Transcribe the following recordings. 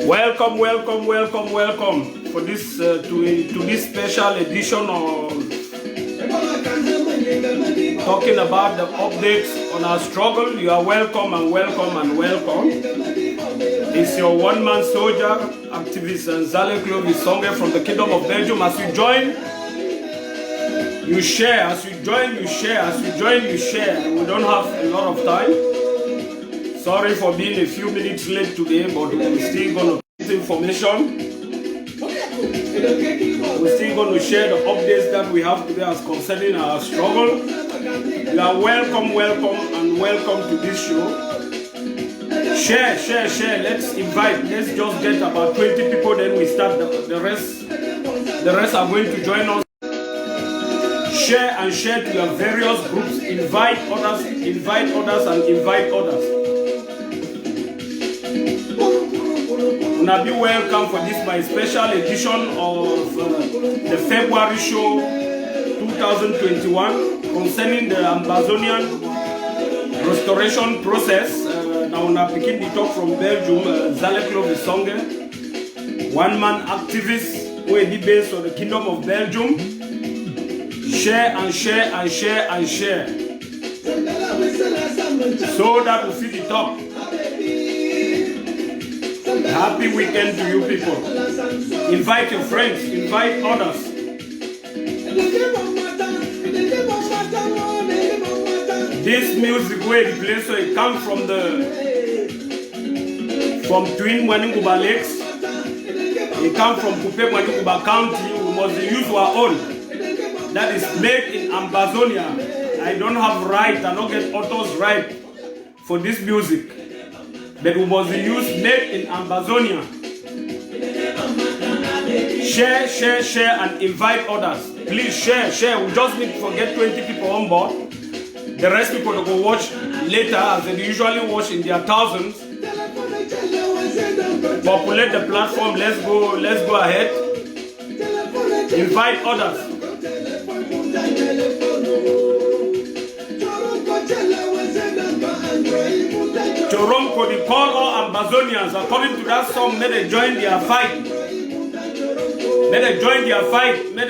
Welcome, welcome, welcome, welcome for this to this special edition of talking about the updates on our struggle. You are welcome and welcome and welcome. It's your one-man soldier, activist Nzale Clovis Songe from the Kingdom of Belgium. As you join, you share. As you join, you share. As you join, you share. We don't have a lot of time. Sorry for being a few minutes late today, but we're still going to get information. We're still going to share the updates that we have today as concerning our struggle. You are welcome, welcome, and welcome to this show. Share, share, share. Let's invite. Let's just get about 20 people, then we start the rest. The rest are going to join us. Share and share to your various groups. Invite others, and invite others. Una be welcome for this my special edition of the February show 2021 concerning the Ambazonian restoration process. Now una begin the talk from Belgium, Nzale Clovis Songe, one-man activist who is based on the Kingdom of Belgium. Share and share and share and share so that we feel the talk. Happy weekend to you people. Invite your friends, invite others. This music where the place, so it comes from Twin Maninguba Lakes. It comes from Kupe Maninguba County. We must use our own. That is made in Ambazonia. I don't have right, I don't get author's right for this music. But we must use made in Ambazonia. Share, share, share, and invite others. Please share, share. We just need to get 20 people on board. The rest people will go watch later, as they usually watch in their thousands. Populate the platform. Let's go ahead. Invite others. Toronko, they call all Ambazonians, according to that song, may they join their fight. May they join their fight. May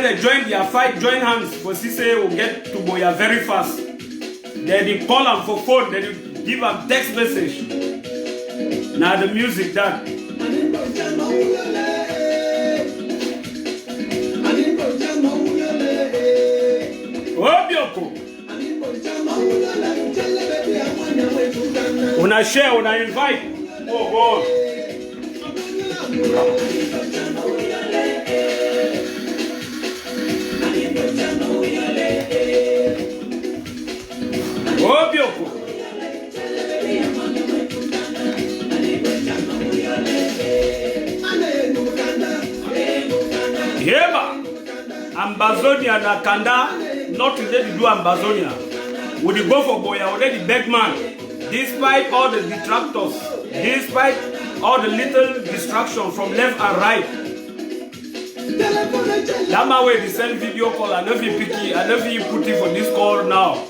they join their fight, join hands, for Sise will get to Boya very fast. They call them for phone, they give them text message. Now the music that. Obioko. Una share, una invite. Oh God. Obioko. Yeba. Ambazonia na Kanda, not today to do Ambazonia. Would you go for Boya already beg man? Despite all the detractors, despite all the little distraction from left and right. That my way they send video call, I know you pick it, I know you put it for this call now.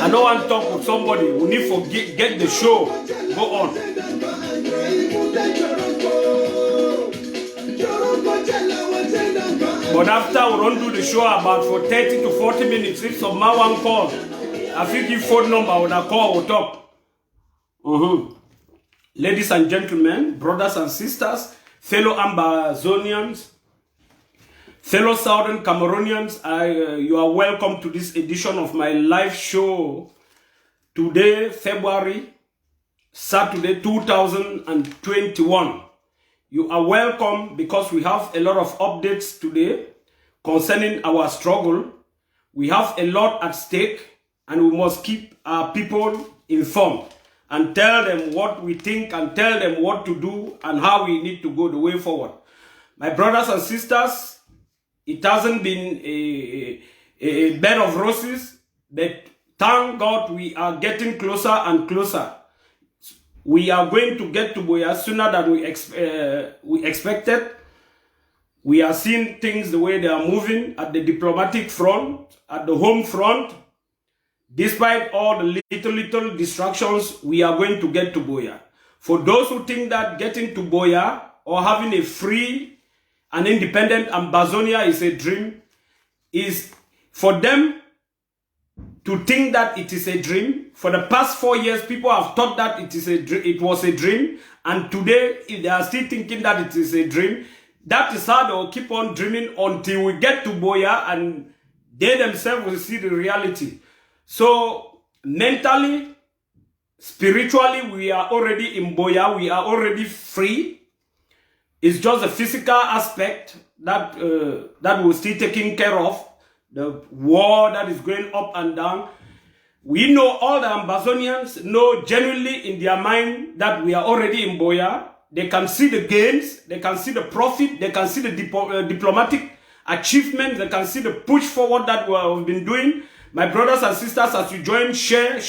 I don't want to talk with somebody who need to get the show. Go on. But after we run do the show about for 30 to 40 minutes, if some man one call, I think your phone number when I call or talk. Ladies and gentlemen, brothers and sisters, fellow Ambazonians, fellow Southern Cameroonians, you are welcome to this edition of my live show. Today, Saturday 2021. You are welcome because we have a lot of updates today concerning our struggle. We have a lot at stake and we must keep our people informed and tell them what we think and tell them what to do and how we need to go the way forward. My brothers and sisters, it hasn't been a bed of roses, but thank God we are getting closer and closer. We are going to get to Boya sooner than we expected. We are seeing things the way they are moving at the diplomatic front, at the home front. Despite all the little distractions, we are going to get to Buea. For those who think that getting to Buea or having a free and independent Ambazonia is a dream, is for them to think that it is a dream. For the past 4 years, people have thought that it was a dream, and today, if they are still thinking that it is a dream, that is how they will keep on dreaming until we get to Buea and they themselves will see the reality. So, mentally, spiritually, we are already in Buea. We are already free. It's just the physical aspect that we're still taking care of. The war that is going up and down. We know, all the Ambazonians know genuinely in their mind that we are already in Buea. They can see the gains, they can see the profit, they can see the diplomatic achievement, they can see the push forward that we have been doing. My brothers and sisters, as you join, share.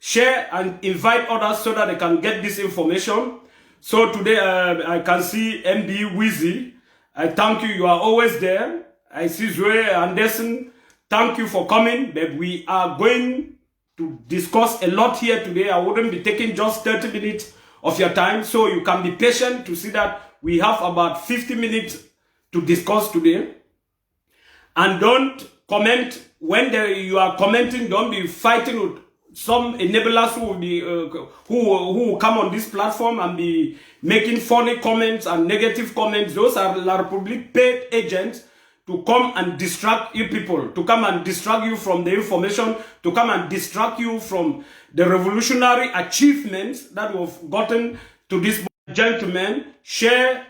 Share and invite others so that they can get this information. So today I can see MB Wizzy. I thank you. You are always there. I see Zoe Anderson. Thank you for coming. But we are going to discuss a lot here today. I wouldn't be taking just 30 minutes of your time. So you can be patient to see that we have about 50 minutes to discuss today. And don't comment when you are commenting. Don't be fighting with some enablers who will be who will come on this platform and be making funny comments and negative comments. Those are La Republique paid agents to come and distract you people, to come and distract you from the information, to come and distract you from the revolutionary achievements that we've gotten to this gentleman. Share,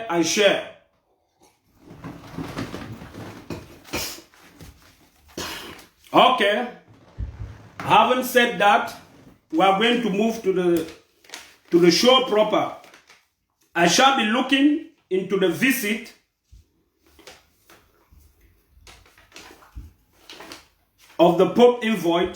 and share. Okay. Having said that, we are going to move to the show proper. I shall be looking into the visit of the Pope envoy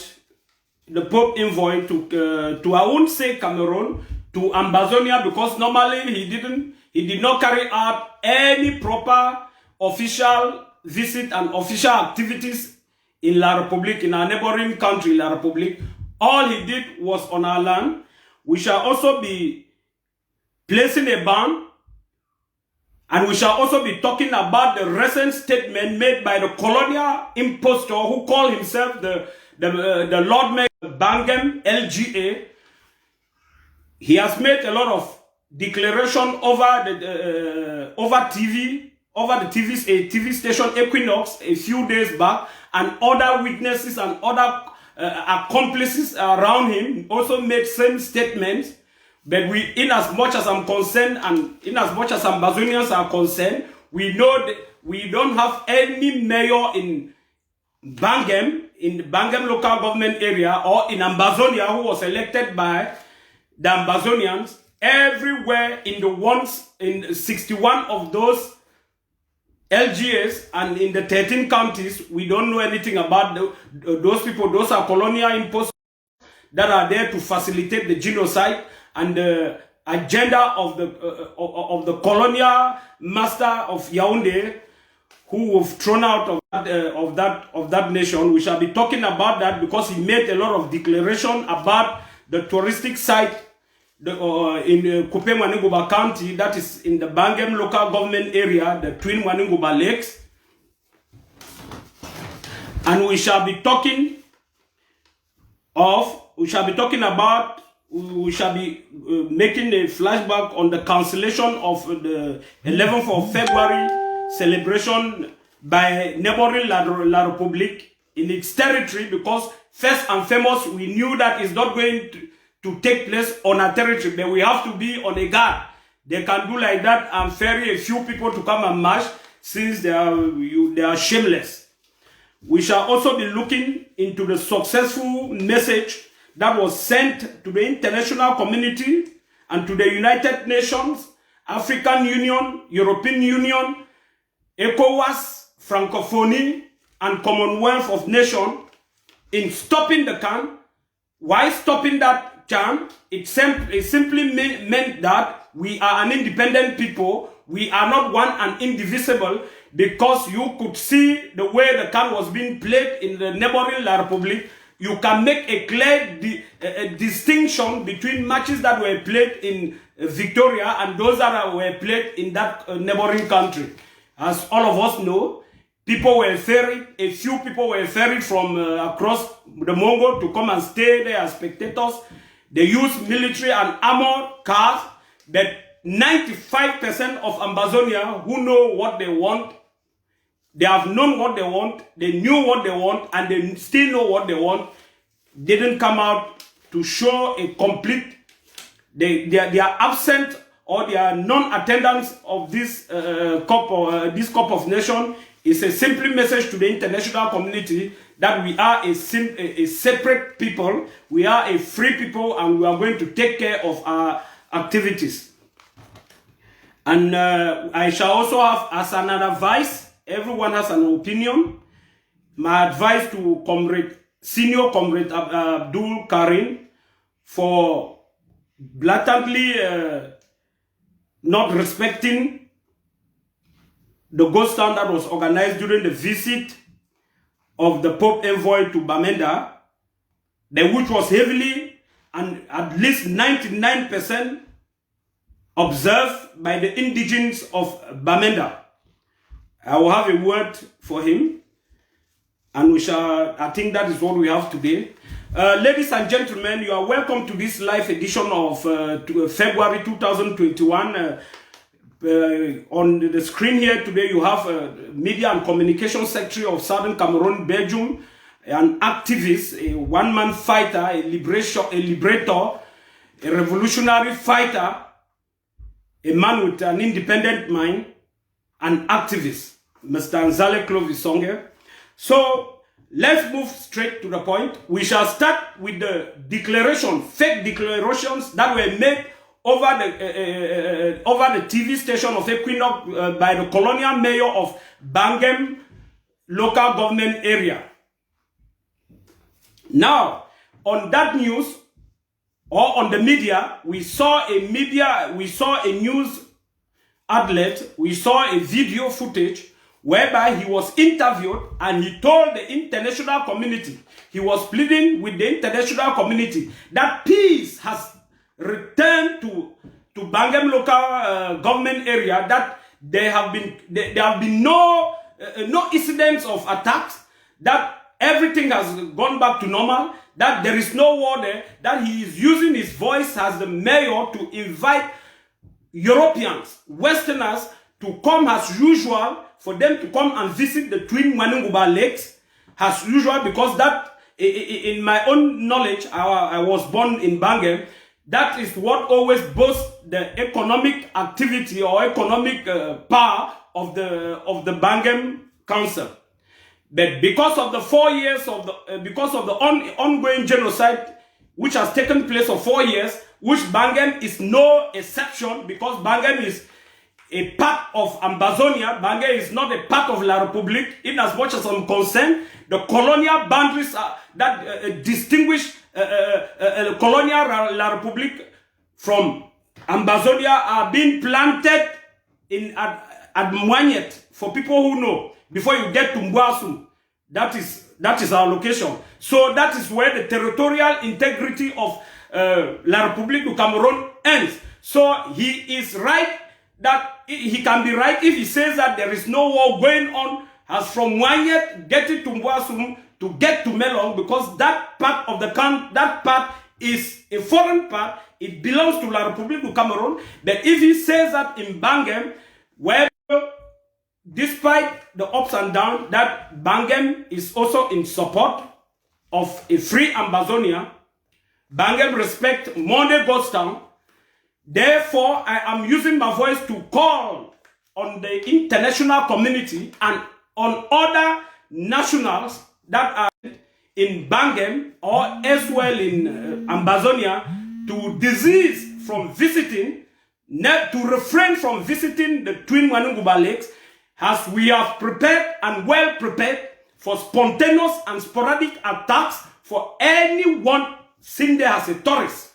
to I won't say Cameroon, to Ambazonia, because normally he did not carry out any proper official visit and official activities in La Republique, in our neighboring country, La Republique. All he did was on our land. We shall also be placing a ban, and we shall also be talking about the recent statement made by the colonial impostor who called himself the Lord Mayor Bangem LGA. He has made a lot of declaration over the TV station Equinox a few days back, and other witnesses and other accomplices around him also made same statements. But we, in as much as I'm concerned, and in as much as Ambazonians are concerned, we know that we don't have any mayor in Bangem local government area, or in Ambazonia, who was elected by the Ambazonians. Everywhere in 61 of those LGAs and in the 13 counties, we don't know anything about those people. Those are colonial imposters that are there to facilitate the genocide and the agenda of the colonial master of Yaoundé, who was thrown out of that nation. We shall be talking about that because he made a lot of declaration about the touristic site in Kupe Mwanenguba County, that is in the Bangem local government area, the Twin Mwanenguba Lakes. And we shall be talking making a flashback on the cancellation of the 11th of February celebration by neighboring La Republique in its territory, because first and foremost, we knew that it's not going to take place on our territory, but we have to be on a guard. They can do like that and ferry a few people to come and march, since they are shameless. We shall also be looking into the successful message that was sent to the international community and to the United Nations, African Union, European Union, ECOWAS, Francophonie, and Commonwealth of Nations in stopping the can. Why stopping that can? It simply meant that we are an independent people. We are not one and indivisible. because you could see the way the can was being played in the neighboring La Republique. You can make a clear distinction between matches that were played in Victoria and those that were played in that neighboring country. As all of us know, people were ferried, a few people were ferried from across the Mongo to come and stay there as spectators. They used military and armored cars, but 95% of Ambazonia who know what they want, they have known what they want, they knew what they want, and they still know what they want, didn't come out to show a complete, they are absent or their non-attendance of this COP of Nations is a simple message to the international community that we are a separate people, we are a free people, and we are going to take care of our activities. And I shall also have as an advice, everyone has an opinion. My advice to Senior Comrade Abdul Karim for blatantly not respecting the ghost town that was organized during the visit of the Pope envoy to Bamenda, which was heavily and at least 99% observed by the indigenes of Bamenda. I will have a word for him, and I think that is what we have today. Ladies and gentlemen, you are welcome to this live edition of February 2021. On the screen here today, you have Media and Communication Secretary of Southern Cameroon, Belgium, an activist, a one-man fighter, a liberator, a revolutionary fighter, a man with an independent mind, an activist, Mr. Nzale Clovis Songe. So let's move straight to the point. We shall start with the fake declarations that were made over the TV station of Equinox by the colonial mayor of Bangem local government area. Now, on that news, or on the media, we saw a news outlet, we saw a video footage whereby he was interviewed and he told the international community, he was pleading with the international community that peace has returned to Bangem local government area, that there have been no incidents of attacks, that everything has gone back to normal, that there is no war there, that he is using his voice as the mayor to invite Europeans, Westerners, to come as usual, for them to come and visit the Twin Manunguba Lakes as usual, because that, in my own knowledge, I was born in Bangem, that is what always boasts the economic activity or economic power of the Bangem Council. But because of the 4 years of because of the ongoing genocide which has taken place for 4 years, which Bangem is no exception, because Bangem is a part of Ambazonia. Bangem is not a part of La Republique. In as much as I'm concerned, the colonial boundaries that distinguish colonial La Republique from Ambazonia are being planted at Mwanyet, for people who know. Before you get to Mbwasu, that is our location. So that is where the territorial integrity of La Republique du Cameroon ends. So he is right, that he can be right if he says that there is no war going on as from Mwanyet getting to Mbwasu to get to Melong, because that part of that part is a foreign part. It belongs to La Republique du Cameroon. But if he says that in Bangem, where despite the ups and downs, that Bangem is also in support of a free Ambazonia, Bangem respect Monday Ghost Town. Therefore, I am using my voice to call on the international community and on other nationals that are in Bangem or elsewhere in Ambazonia to desist from visiting, to refrain from visiting the Twin Manunguba Lakes, as we have prepared and well prepared for spontaneous and sporadic attacks for anyone seen there as a tourist.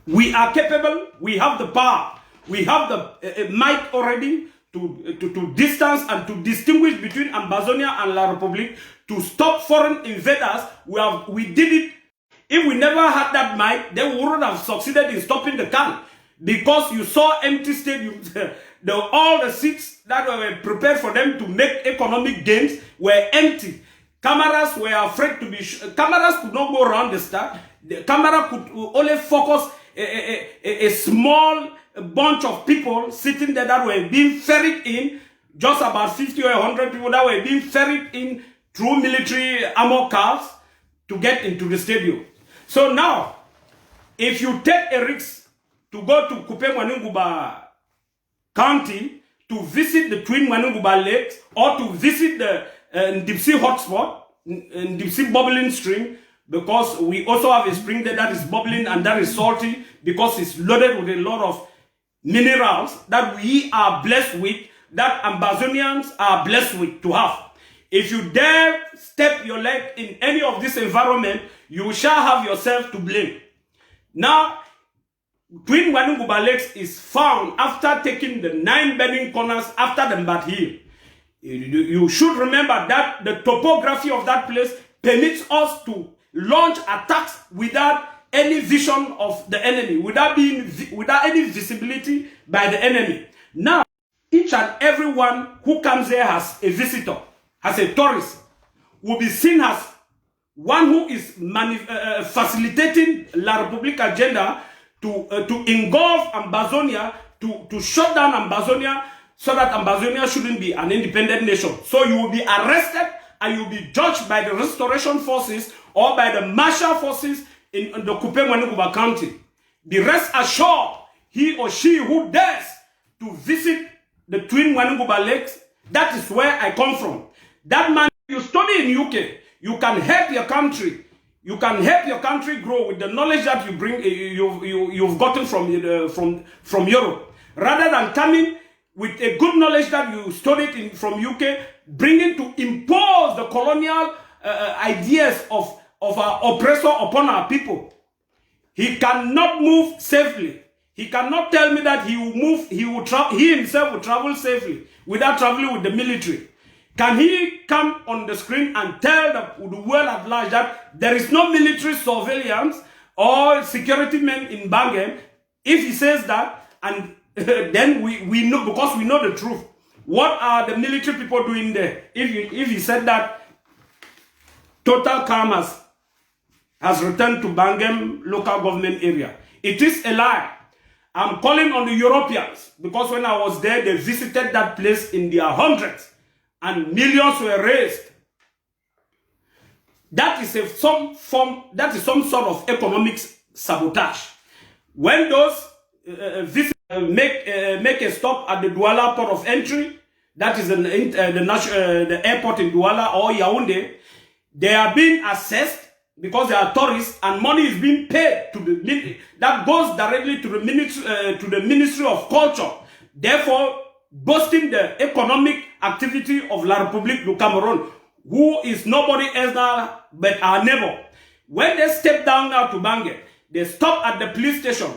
We are capable, we have the power, we have the might already to distance and to distinguish between Ambazonia and La Republique, to stop foreign invaders. We did it. If we never had that might, then we wouldn't have succeeded in stopping the can. Because you saw empty stadiums. All the seats that were prepared for them to make economic gains were empty. Cameras were afraid to be... Cameras could not go around the start. The camera could only focus a small bunch of people sitting there that were being ferried in, just about 50 or 100 people that were being ferried in through military armor cars to get into the stadium. So now, if you take a risk to go to Kupe Mwanenguba County to visit the Twin Mwanenguba Lakes or to visit the Ndipsi hotspot, Ndipsi bubbling stream, because we also have a spring there that is bubbling and that is salty because it's loaded with a lot of minerals that we are blessed with, that Ambazonians are blessed with to have. If you dare step your leg in any of this environment, you shall have yourself to blame. Now, Twin Mwanenguba Lakes is found after taking the 9 burning corners after the Mbat Hill. You should remember that the topography of that place permits us to launch attacks without any vision of the enemy, without any visibility by the enemy. Now, each and everyone who comes there as a visitor, as a tourist, will be seen as one who is facilitating La Republique agenda to engulf Ambazonia, to shut down Ambazonia, so that Ambazonia shouldn't be an independent nation. So you will be arrested and you will be judged by the restoration forces or by the martial forces in the Kupe Mwanenguba County. Be rest assured, he or she who dares to visit the Twin Mwanenguba Lakes, that is where I come from. That man, you study in UK, you can help your country. You can help your country grow with the knowledge that you bring, you've gotten from Europe. Rather than coming with a good knowledge that you studied from UK, bringing to impose the colonial ideas of our oppressor upon our people. He cannot move safely. He cannot tell me that he will move, he himself will travel safely without traveling with the military. Can he come on the screen and tell the world at large that there is no military surveillance or security men in Bangem? If he says that, and then we know, because we know the truth. What are the military people doing there? If he said that, total calm has returned to Bangem local government area. It is a lie. I'm calling on the Europeans, because when I was there, they visited that place in their hundreds and millions were raised. That is some sort of economic sabotage. When those visitors make a stop at the Douala port of entry, that is the airport in Douala or Yaoundé, they are being assessed because they are tourists, and money is being paid to the that goes directly to the Ministry of Culture, therefore boosting the economic activity of La Republique du Cameroon, who is nobody else now but our neighbor. When they step down now to Bangem, they stop at the police station.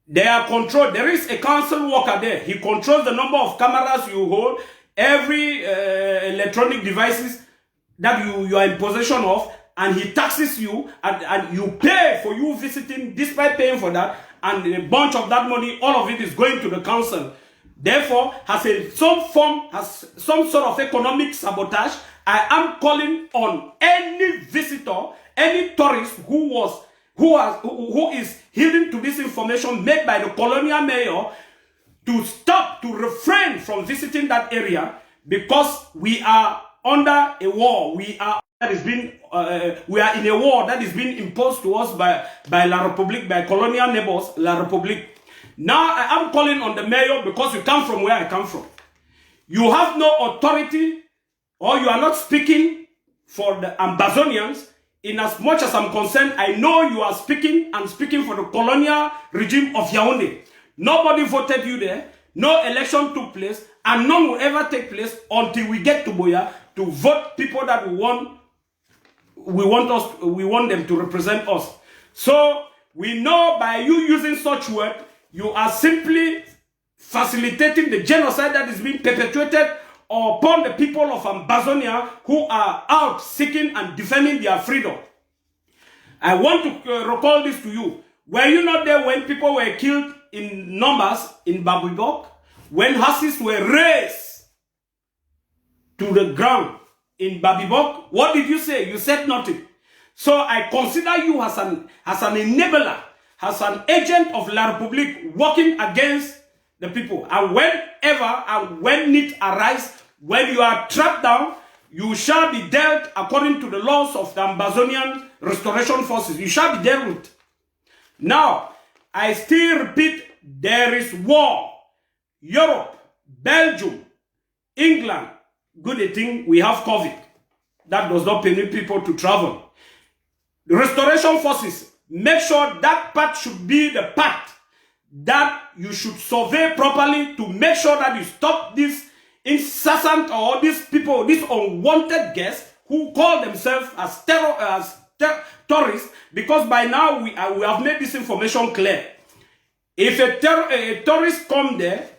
They are controlled. There is a council worker there. He controls the number of cameras you hold, every electronic devices that you are in possession of, and he taxes you, and you pay for you visiting. Despite paying for that, and a bunch of that money, all of it is going to the council. Therefore, has some sort of economic sabotage. I am calling on any visitor, any tourist who is heeding to this information made by the colonial mayor to refrain from visiting that area, because we are under a war. We are in a war that is being imposed to us by La Republique, by colonial neighbors, La Republique. Now I am calling on the mayor, because you come from where I come from. You have no authority, or you are not speaking for the Ambazonians. In as much as I'm concerned, I know you are speaking for the colonial regime of Yaoundé. Nobody voted you there. No election took place, and none will ever take place until we get to Buea to vote people that we want them to represent us. So we know by you using such word, you are simply facilitating the genocide that is being perpetrated upon the people of Ambazonia who are out seeking and defending their freedom. I want to recall this to you. Were you not there when people were killed in numbers in Babibok? When houses were razed to the ground in Babibok? What did you say? You said nothing. So I consider you as an enabler, as an agent of La République working against the people. And whenever and when need arise, when you are trapped down, you shall be dealt according to the laws of the Ambazonian Restoration Forces. You shall be dealt with. Now, I still repeat, there is war. Europe, Belgium, England, good thing we have COVID. That does not permit people to travel. The Restoration Forces, make sure that part should be the part that you should survey properly to make sure that you stop this incessant or these people, these unwanted guests who call themselves as terrorists, because by now we have made this information clear. If a terrorist come there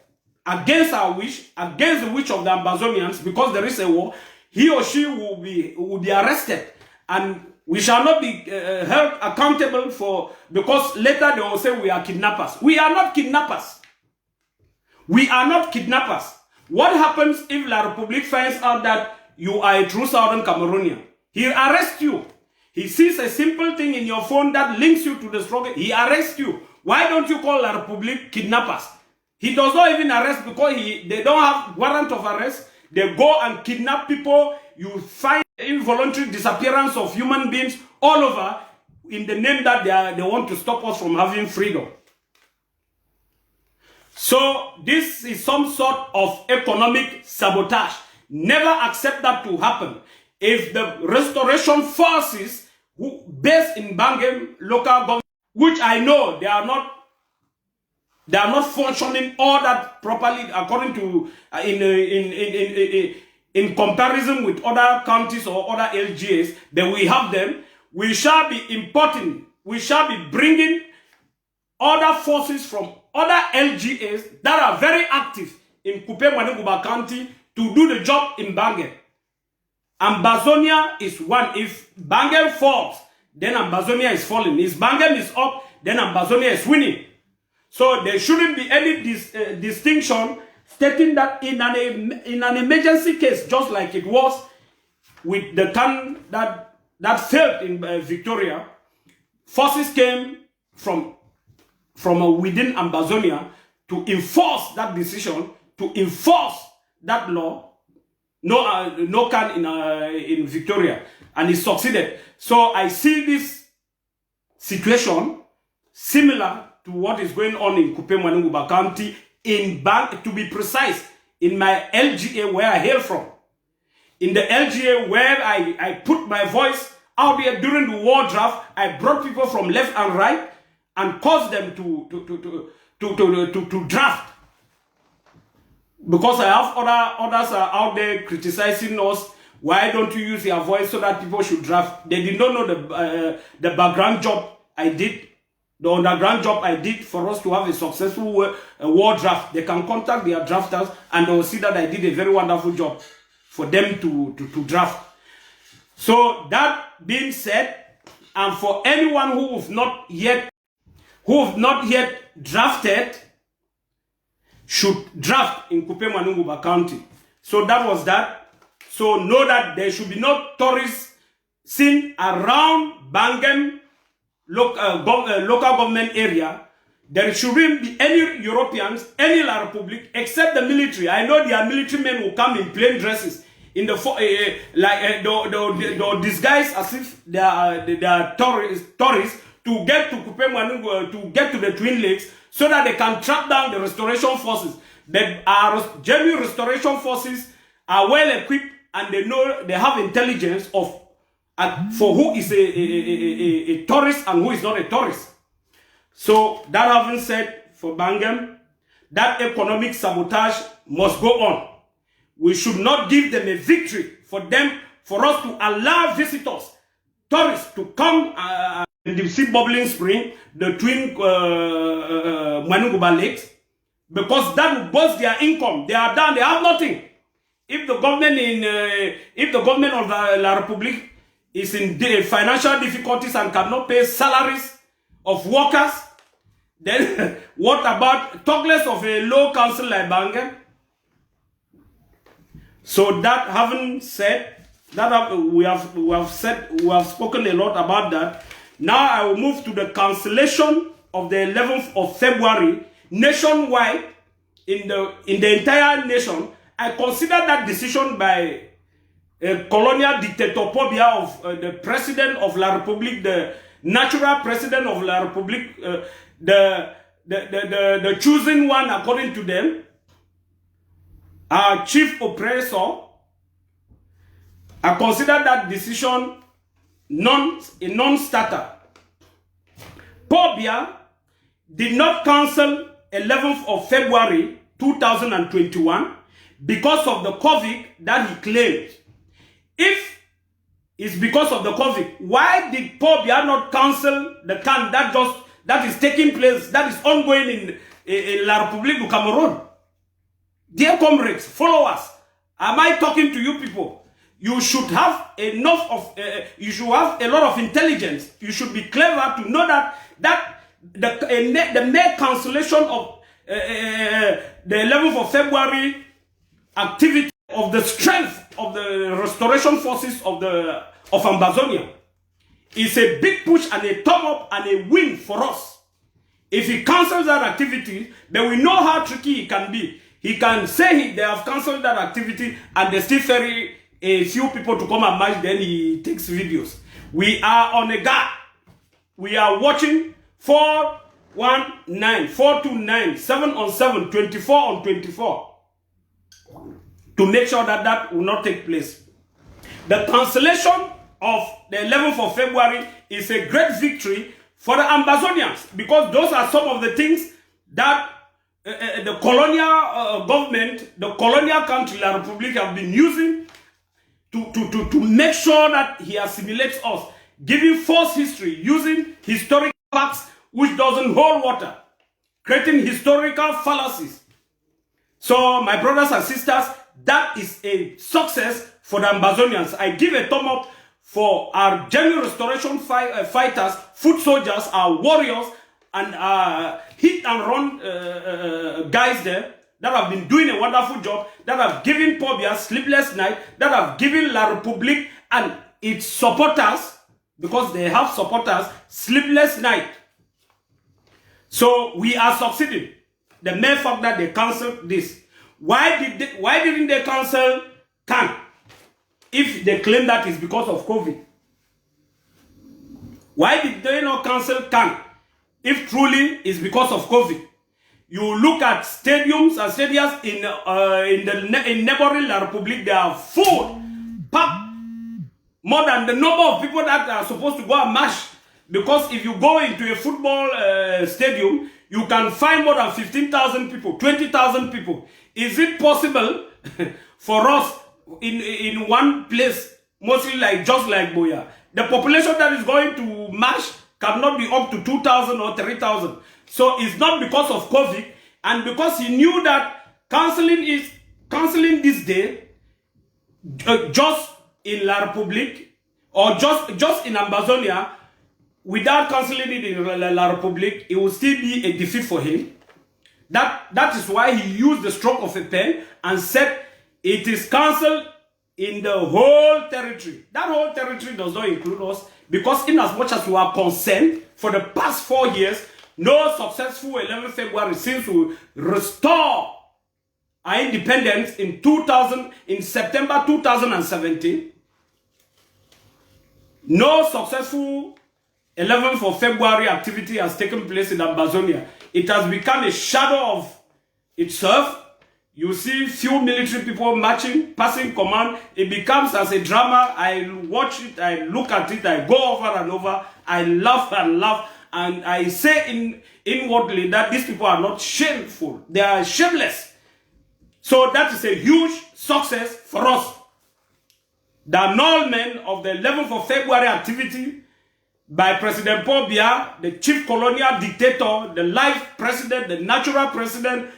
against our wish, against the wish of the Ambazonians, because there is a war, he or she will be arrested, and we shall not be held accountable for, because later they will say we are kidnappers. We are not kidnappers. We are not kidnappers. What happens if La République finds out that you are a true Southern Cameroonian? He arrests you. He sees a simple thing in your phone that links you to the struggle. He arrests you. Why don't you call La République kidnappers? He does not even arrest because they don't have warrant of arrest. They go and kidnap people. You find involuntary disappearance of human beings all over in the name that they want to stop us from having freedom. So this is some sort of economic sabotage. Never accept that to happen. If the Restoration Forces who based in Bangem local government, which I know they are not functioning all that properly according to in comparison with other counties or other LGAs, but we have them. We shall be importing, we shall be bringing other forces from other LGAs that are very active in Kupe Mwenenguba County to do the job in Bangem. Ambazonia is one. If Bangem falls, then Ambazonia is falling. If Bangem is up, then Ambazonia is winning. So there shouldn't be any distinction stating that in an emergency case, just like it was with the town that failed in Victoria, forces came from within Ambazonia to enforce that decision, to enforce that law. No can in Victoria, and it succeeded. So I see this situation similar to what is going on in Kupe Mwenenguba County, to be precise, in my LGA where I hail from. In the LGA where I put my voice out there during the war draft, I brought people from left and right and caused them to draft. Because I have others are out there criticizing us. Why don't you use your voice so that people should draft? They did not know the background job I did, the underground job I did for us to have a successful war draft. They can contact their drafters and they will see that I did a very wonderful job for them to draft. So that being said, and for anyone who have not yet drafted, should draft in Kupe Mwenenguba County. So that was that. So know that there should be no tourists seen around Bangem local government area. There shouldn't be any Europeans, any La République, except the military. I know their military men will come in plain dresses, in the they'll disguise as if they are tourists to get to Kupe Mwenenguba, to get to the Twin Lakes, so that they can track down the Restoration Forces. Our genuine Restoration Forces are well equipped and they know, they have intelligence of for who is a tourist and who is not a tourist. So that having said, for Bangem, that economic sabotage must go on. We should not give them a victory for us to allow visitors, tourists to come in the sea bubbling spring, the twin Mwenenguba Lakes, because that will boost their income. They are down, they have nothing. If the government of La République is in financial difficulties and cannot pay salaries of workers, then what about talk less of a low council like Bangen? So that having said that, we have spoken a lot about that. Now I will move to the cancellation of the 11th of February nationwide in the entire nation. I consider that decision by colonial dictator Pobia of the president of La République, the natural president of La République, the chosen one according to them, our chief oppressor. I consider that decision a non-starter. Pobia did not cancel 11th of February 2021 because of the COVID that he claimed. If it's because of the COVID, why did Pobia not cancel the can that is taking place, that is ongoing in La République du Cameroon? Dear comrades, followers, am I talking to you people? You should have enough of, you should have a lot of intelligence. You should be clever to know that the mere cancellation of the 11th of February activity of the strength of the restoration forces of Ambazonia is a big push and a thumb up and a win for us. If he cancels that activity, then we know how tricky he can be. He can say they have cancelled that activity and they still ferry a few people to come and match, then he takes videos. We are on a guard. We are watching 419, 429, 7 on 7, 24 on 24 to make sure that will not take place. The cancellation of the 11th of February is a great victory for the Ambazonians, because those are some of the things that the colonial government, the colonial country, La République, have been using to make sure that he assimilates us, giving false history, using historical facts which doesn't hold water, creating historical fallacies. So, my brothers and sisters, that is a success for the Ambazonians. I give a thumb up for our genuine restoration fighters, foot soldiers, our warriors, and hit and run guys there that have been doing a wonderful job, that have given Pobia sleepless night, that have given La République and its supporters, because they have supporters, sleepless night. So we are succeeding. The mere fact that they cancelled this. Why didn't they cancel CAN? If they claim that is because of COVID. Why did they not cancel CAN? If truly it's because of COVID. You look at stadiums and stadiums in neighboring La République, they are full, packed, more than the number of people that are supposed to go and match. Because if you go into a football stadium, you can find more than 15,000 people, 20,000 people. Is it possible for us in one place, mostly just like Boya, the population that is going to match cannot be up to 2,000 or 3,000. So it's not because of COVID, and because he knew that cancelling this day just in La République or just in Ambazonia, without cancelling it in La République, it will still be a defeat for him. That is why he used the stroke of a pen and said it is cancelled in the whole territory. That whole territory does not include us, because in as much as we are concerned, for the past 4 years, no successful 11th February since we restore our independence in September 2017. No successful 11th of February activity has taken place in Ambazonia. It has become a shadow of itself. You see few military people marching, passing command. It becomes as a drama. I watch it, I look at it, I go over and over. I laugh and laugh. And I say inwardly that these people are not shameful. They are shameless. So that is a huge success for us. The annulment of the 11th of February activity by President Paul Biya, the chief colonial dictator, the life president, the natural president,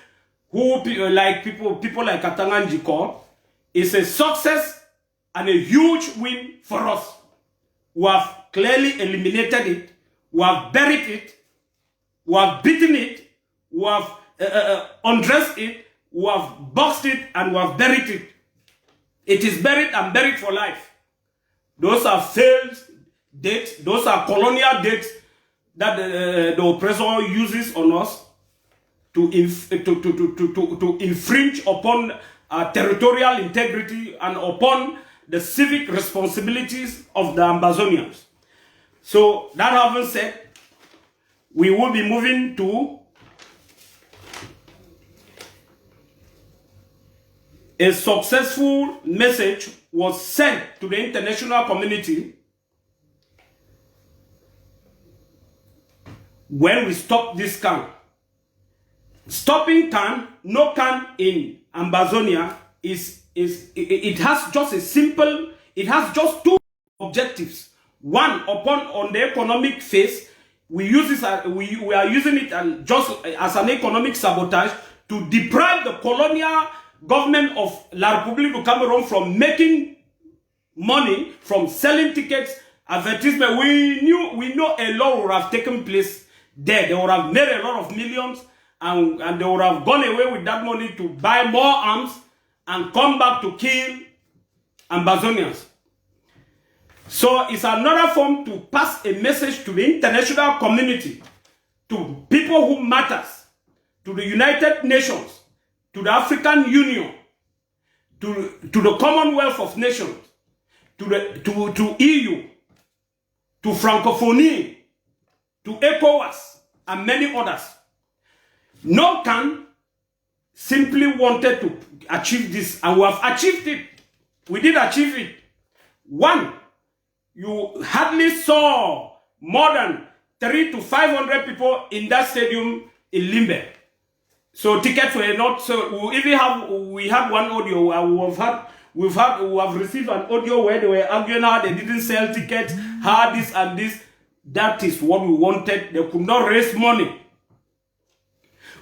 like people like Katanga Njiko, is a success and a huge win for us. We have clearly eliminated it, we have buried it, we have beaten it, we have undressed it, we have boxed it, and we have buried it. It is buried and buried for life. Those are failed dates, those are colonial dates that the oppressor uses on us to infringe upon our territorial integrity and upon the civic responsibilities of the Ambazonians. So, that having said, we will be moving to a successful message was sent to the international community when we stopped this can. Stopping can, no can in Ambazonia it has just a simple, it has just two objectives. One, on the economic phase, we use this, we are using it just as an economic sabotage to deprive the colonial government of La République du Cameroon from making money from selling tickets, advertisement. We know a lot would have taken place there. They would have made a lot of millions, and they would have gone away with that money to buy more arms and come back to kill Ambazonians. So it's another form to pass a message to the international community, to people who matters, to the United Nations, to the African Union, to the Commonwealth of Nations, to EU, to Francophonie, to ECOWAS, and many others. No can simply wanted to achieve this, and we have achieved it. We did achieve it. One, you hardly saw more than 300 to 500 people in that stadium in Limbe. So tickets were not. So we had one audio. We have received an audio where they were arguing how they didn't sell tickets, how this and this. That is what we wanted. They could not raise money.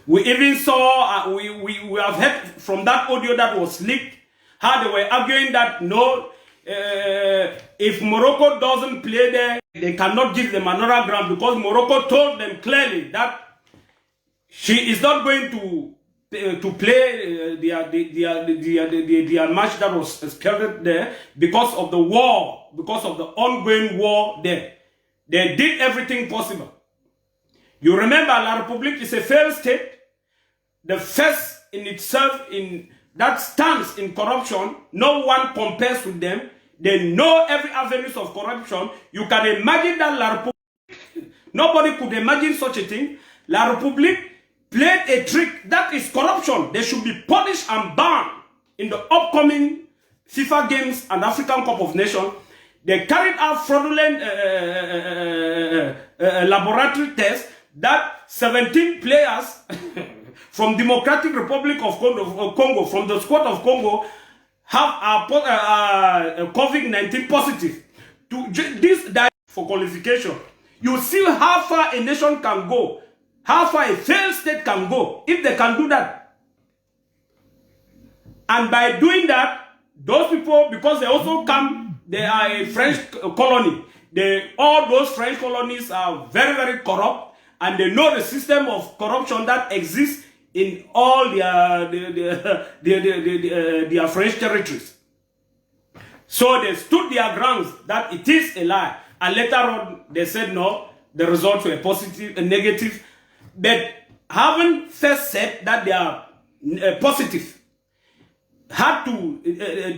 We even saw, we have heard from that audio that was leaked, how they were arguing that no, if Morocco doesn't play there, they cannot give them another ground because Morocco told them clearly that she is not going to play their match that was scheduled there because of the war, because of the ongoing war there. They did everything possible. You remember, La République is a failed state. The first in itself in that stands in corruption. No one compares with them. They know every avenue of corruption. You can imagine that La République, nobody could imagine such a thing. La République played a trick that is corruption. They should be punished and banned in the upcoming FIFA Games and African Cup of Nations. They carried out fraudulent laboratory tests that 17 players from Democratic Republic of Congo, from the squad of Congo, have COVID-19 positive. To this for qualification. You see how far a nation can go, how far a failed state can go, if they can do that. And by doing that, those people, because they also come, they are a French colony. All those French colonies are very, very corrupt, and they know the system of corruption that exists in all their French territories. So they stood their grounds that it is a lie. And later on, they said no, the results were positive and negative. But having first said that they are positive, had to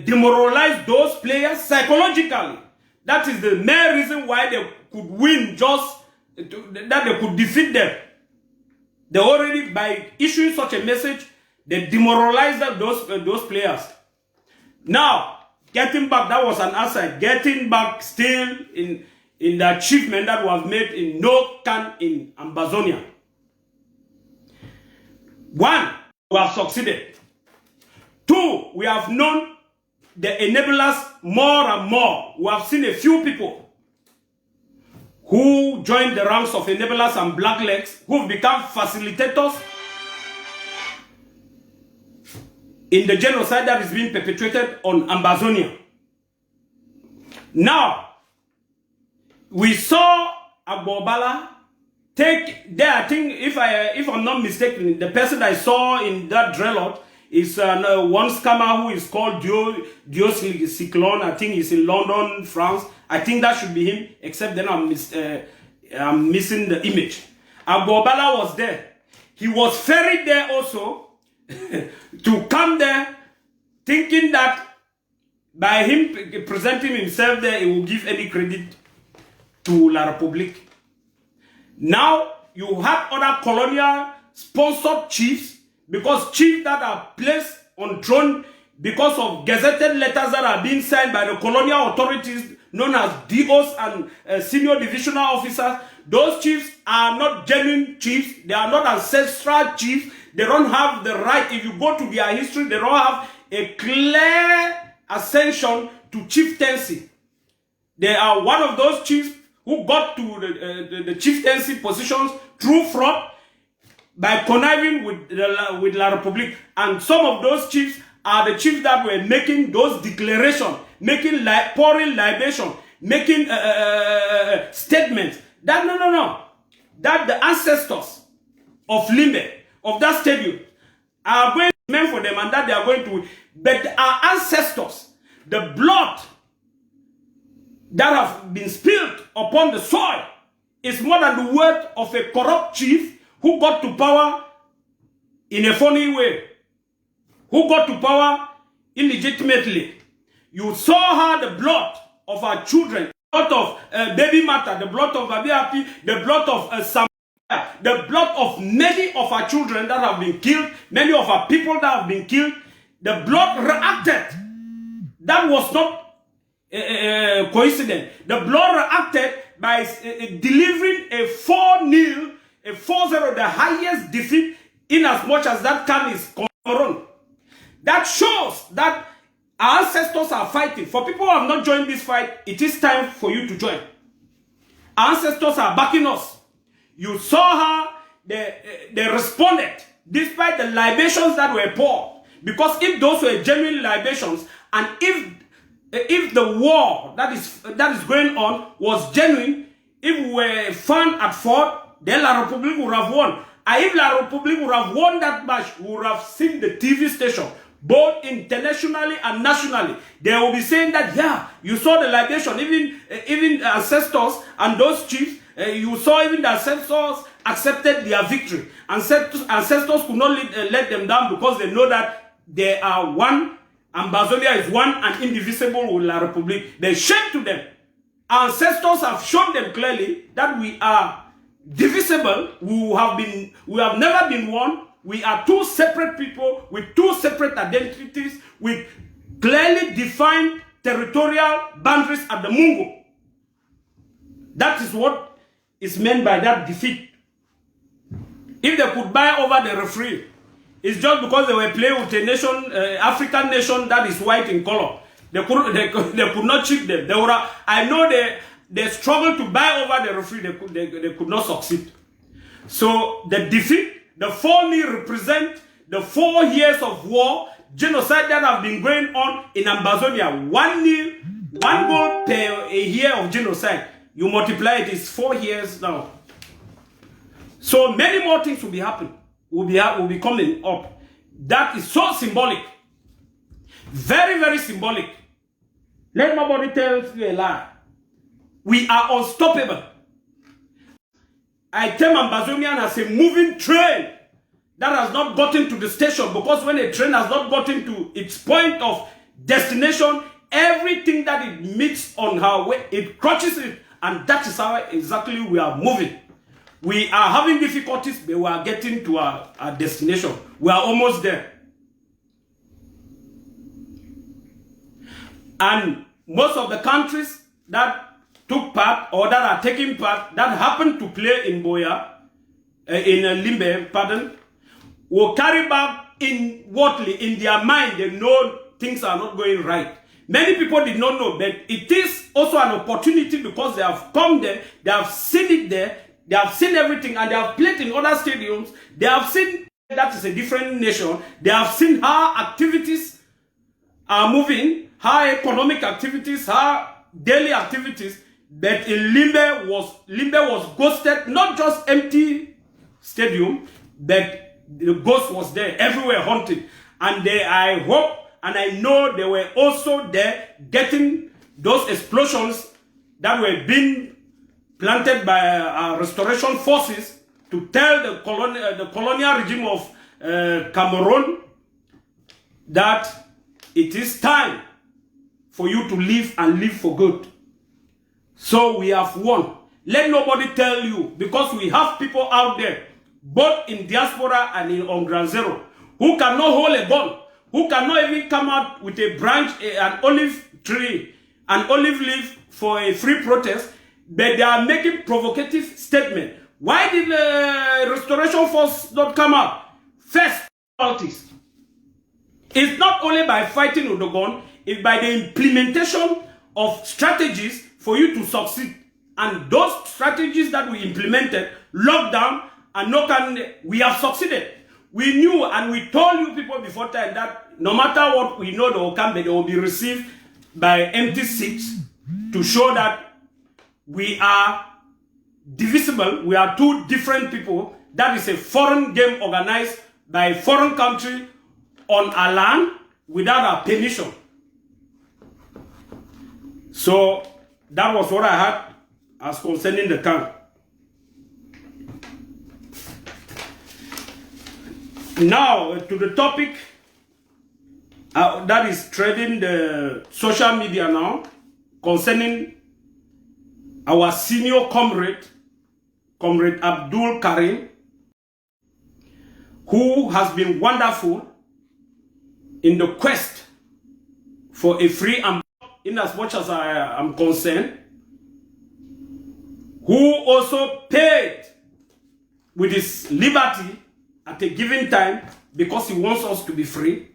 demoralize those players psychologically. That is the main reason why they could win, just that they could defeat them. They already, by issuing such a message, they demoralized those players. Now, getting back, that was an answer. Getting back still in the achievement that was made in no can in Ambazonia. One, we have succeeded. Two, we have known the enablers more and more. We have seen a few people who joined the ranks of enablers and blacklegs, who have become facilitators in the genocide that is being perpetrated on Ambazonia. Now, we saw Agboogbala take there. I think, if I'm not mistaken, the person I saw in that dreadlock is one scammer who is called Dios Cyclone. I think he's in London, France. I think that should be him, except then I'm missing the image. Agboogbala was there. He was ferried there also to come there, thinking that by him presenting himself there, he will give any credit to La République. Now, you have other colonial sponsored chiefs, because chiefs that are placed on throne because of gazetted letters that are being signed by the colonial authorities known as DOs and senior divisional officers. Those chiefs are not genuine chiefs. They are not ancestral chiefs. They don't have the right. If you go to their history, they don't have a clear ascension to chieftaincy. They are one of those chiefs who got to the chieftaincy positions through fraud by conniving with La République. And some of those chiefs are the chiefs that were making those declarations, pouring libation, making statements that no, that the ancestors of Limbe, of that stadium, are going to be meant for them, and that they are going to, but our ancestors, the blood that have been spilled upon the soil is more than the word of a corrupt chief who got to power in a funny way, who got to power illegitimately. You saw her, the blood of our children, the blood of Baby Mata, the blood of Abiapi, the blood of Sam, the blood of many of our children that have been killed, many of our people that have been killed. The blood reacted. That was not coincidence. The blood reacted by delivering a 4-0, a 4-0, the highest defeat in as much as that can is Cameroon. That shows that our ancestors are fighting. For people who have not joined this fight, it is time for you to join. Our ancestors are backing us. You saw her, they responded despite the libations that were poured. Because if those were genuine libations, and if the war that is going on was genuine, if we were found at fault, then La République would have won. And if La République would have won that match, we would have seen the TV station, both internationally and nationally. They will be saying that, yeah, you saw the libation, even ancestors and those chiefs, you saw even the ancestors accepted their victory. Ancestors could not let them down, because they know that they are one. Ambazonia is one and indivisible with La République. They shame to them. Our ancestors have shown them clearly that we are divisible. We have never been one. We are two separate people with two separate identities, with clearly defined territorial boundaries at the Mungo. That is what is meant by that defeat. If they could buy over the referee, it's just because they were playing with a nation, African nation that is white in color. They could not cheat them. I know they struggled to buy over the referee. They could not succeed. So the defeat, the 4-0 represent the 4 years of war, genocide that have been going on in Ambazonia. 1-0, 1 goal per a year of genocide. You multiply it, it's 4 years now. So many more things will be happening. Will be coming up. That is so symbolic. Very, very symbolic. Let nobody tell you a lie. We are unstoppable. I tell Ambazonian as a moving train that has not gotten to the station, because when a train has not gotten to its point of destination, everything that it meets on her way, it crushes it. And that is how exactly we are moving. We are having difficulties, but we are getting to our destination. We are almost there. And most of the countries that took part, or that are taking part, that happen to play in Boya, in Limbe, pardon, will carry back inwardly, in their mind, they know things are not going right. Many people did not know, but it is also an opportunity, because they have come there, they have seen it there, they have seen everything, and they have played in other stadiums. They have seen that is a different nation. They have seen how activities are moving, how economic activities, how daily activities. But in Limbe was ghosted, not just empty stadium, but the ghost was there, everywhere haunted. And I hope and I know they were also there getting those explosions that were being planted by restoration forces to tell the colonial regime of Cameroon that it is time for you to live and live for good. So we have won. Let nobody tell you, because we have people out there, both in diaspora and on Ground Zero, who cannot hold a gun, who cannot even come out with a branch, an olive tree, an olive leaf for a free protest, but they are making provocative statements. Why did the restoration force not come out? First, politics. It's not only by fighting with the gun, it's by the implementation of strategies for you to succeed. And those strategies that we implemented, lockdown, and we have succeeded. We knew and we told you people before time that no matter what we know they will come, but they will be received by empty seats to show that we are divisible. We are two different people. That is a foreign game organized by a foreign country on our land without our permission. So that was what I had as concerning the camp. Now to the topic that is trading the social media now, concerning our senior comrade, Comrade Abdul Karim, who has been wonderful in the quest for a free and in as much as I am concerned, who also paid with his liberty at a given time because he wants us to be free.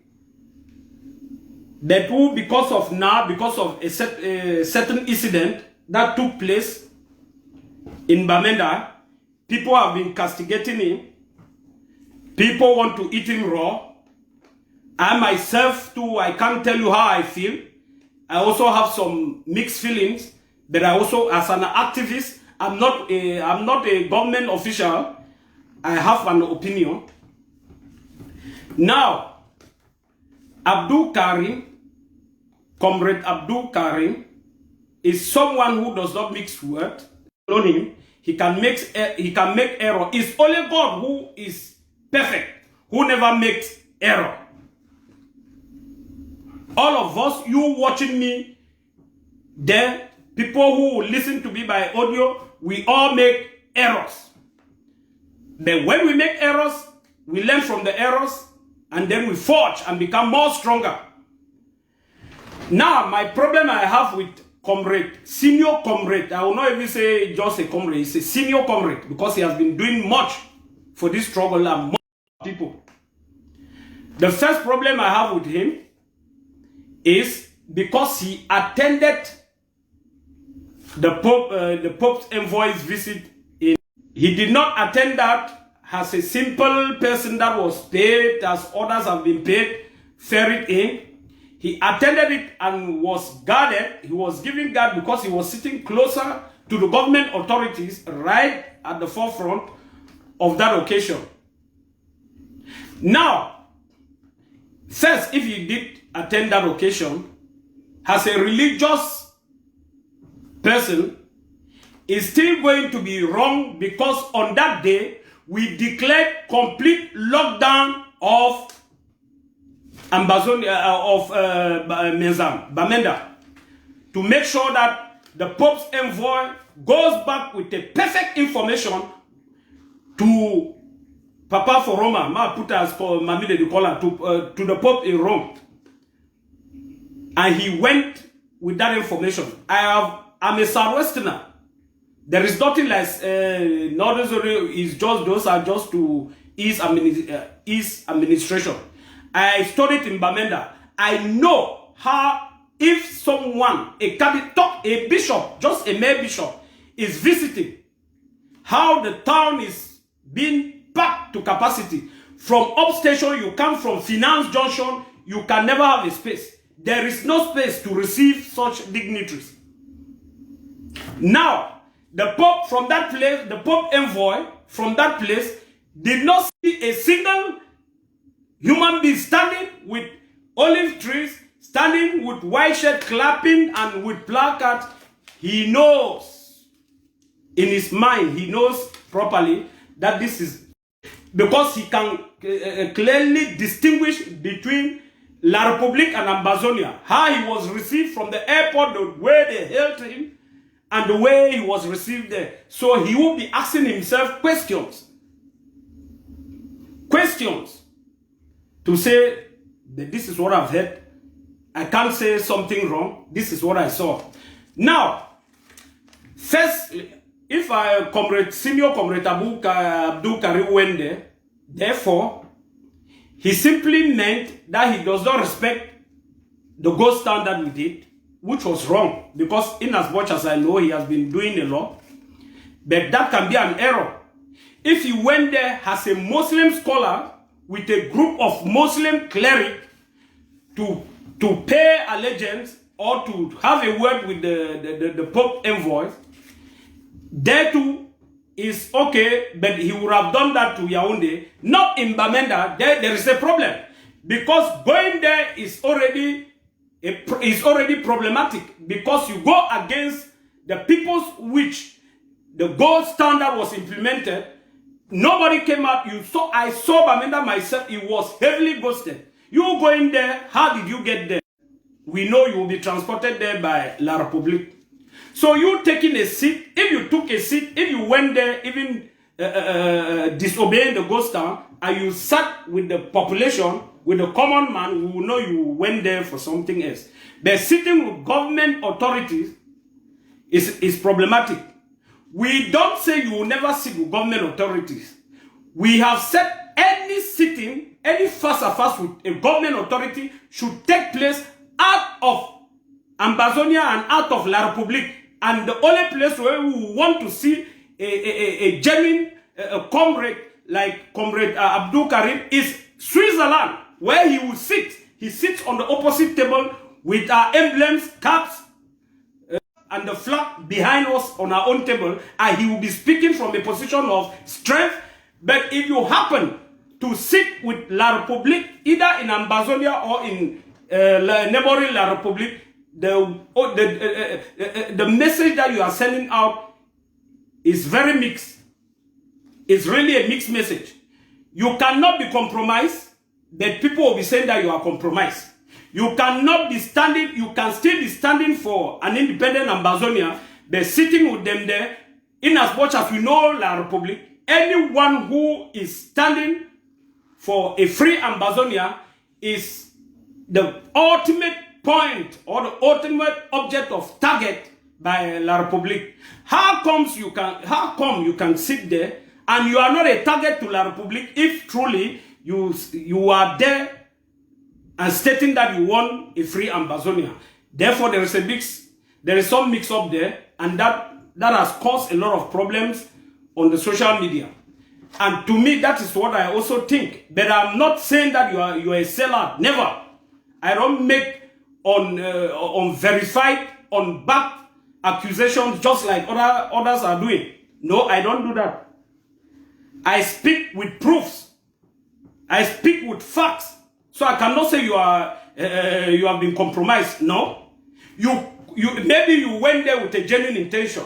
But who, because of a certain incident that took place in Bamenda, people have been castigating him. People want to eat him raw. I myself too, I can't tell you how I feel. I also have some mixed feelings, but I also, as an activist, I'm not a government official. I have an opinion. Now, Abdul Karim, Comrade Abdul Karim, is someone who does not mix words. He can make error. It's only God who is perfect, who never makes error. All of us, you watching me there, people who listen to me by audio, we all make errors. But when we make errors, we learn from the errors, and then we forge and become more stronger. Now, my problem I have with comrade, senior comrade, I will not even say just a comrade, it's a senior comrade, because he has been doing much for this struggle and more people. The first problem I have with him is because he attended the Pope's envoy's visit. He did not attend that as a simple person that was paid, as others have been paid, ferried in. He attended it and was guarded. He was given guard because he was sitting closer to the government authorities, right at the forefront of that occasion. Now, first, if he did attend that occasion, as a religious person, is still going to be wrong, because on that day, we declared complete lockdown of Bamenda, to make sure that the Pope's envoy goes back with the perfect information to Papa for Roma, to the Pope in Rome. And he went with that information. I'm a Southwesterner. There is nothing like Northern Zone is just, those are just to ease administration. I studied in Bamenda. I know how, if someone, a bishop, just a mere bishop, is visiting, how the town is being packed to capacity from Upstation, you come from Finance Junction, you can never have a space. There is no space to receive such dignitaries. Now, the Pope from that place, the Pope envoy from that place, did not see a single human being standing with olive trees, standing with white shirt, clapping and with placards. He knows, in his mind, he knows properly that this is, because he can clearly distinguish between La République and Ambazonia. How he was received from the airport, the way they held him, and the way he was received there. So he will be asking himself questions. Questions. To say that this is what I've heard. I can't say something wrong. This is what I saw. Now, first, if Senior Comrade Abdul Karim went there, therefore, he simply meant that he does not respect the gold standard we did, which was wrong, because in as much as I know, he has been doing a lot, but that can be an error. If he went there as a Muslim scholar with a group of Muslim clerics to pay allegiance or to have a word with the Pope envoy, there too is okay, but he would have done that to Yaoundé, not in Bamenda. There is a problem, because going there is already problematic, because you go against the peoples which the gold standard was implemented. Nobody came out. I saw Bamenda myself. It was heavily ghosted. You going there, how did you get there? We know you will be transported there by La République. So you taking a seat, if you took a seat, if you went there even disobeying the ghost town, and you sat with the population, with the common man, we will know you went there for something else. But sitting with government authorities is problematic. We don't say you will never sit with government authorities. We have said any sitting, any face-à-face with a government authority should take place out of Ambazonia and out of La République. And the only place where we want to see a genuine comrade like Comrade Abdul Karim is Switzerland, where he will sit. He sits on the opposite table with our emblems, caps, and the flag behind us on our own table, and he will be speaking from a position of strength. But if you happen to sit with La République, either in Ambazonia or in neighboring La République, the message that you are sending out is very mixed. It's really a mixed message. You cannot be compromised, but people will be saying that you are compromised. You cannot be standing, you can still be standing for an independent Ambazonia, but sitting with them there, in as much as we know La République, anyone who is standing for a free Ambazonia is the ultimate point or the ultimate object of target by La République. How come you can sit there and you are not a target to La République if truly you are there and stating that you want a free Ambazonia? Therefore, there is some mix up there, and that has caused a lot of problems on the social media. And to me, that is what I also think. But I'm not saying that you are a sellout. Never. I don't make unverified, unbacked accusations just like others are doing. No, I don't do that. I speak with proofs. I speak with facts. So I cannot say you have been compromised. No. Maybe you went there with a genuine intention.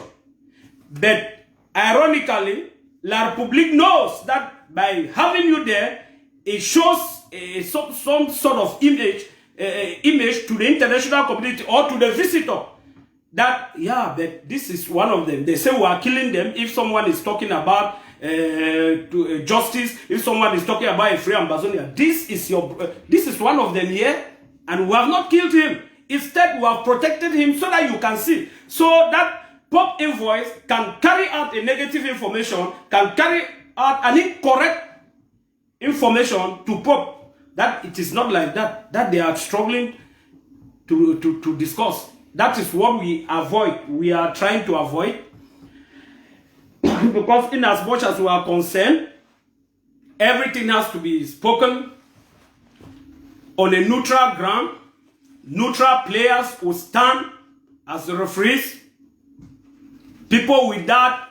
But ironically, La République knows that by having you there, it shows some sort of image to the international community or to the visitor that, yeah, but this is one of them. They say we are killing them. If someone is talking about justice, if someone is talking about a free Ambazonia, this is one of them here, and we have not killed him. Instead, we have protected him so that you can see. So that Pope envoys can carry out a negative information, can carry out an incorrect information to Pope. That it is not like that they are struggling to discuss. That is what we avoid. We are trying to avoid. Because in as much as we are concerned, Everything has to be spoken on a neutral ground. Neutral players will stand as the referees. People with that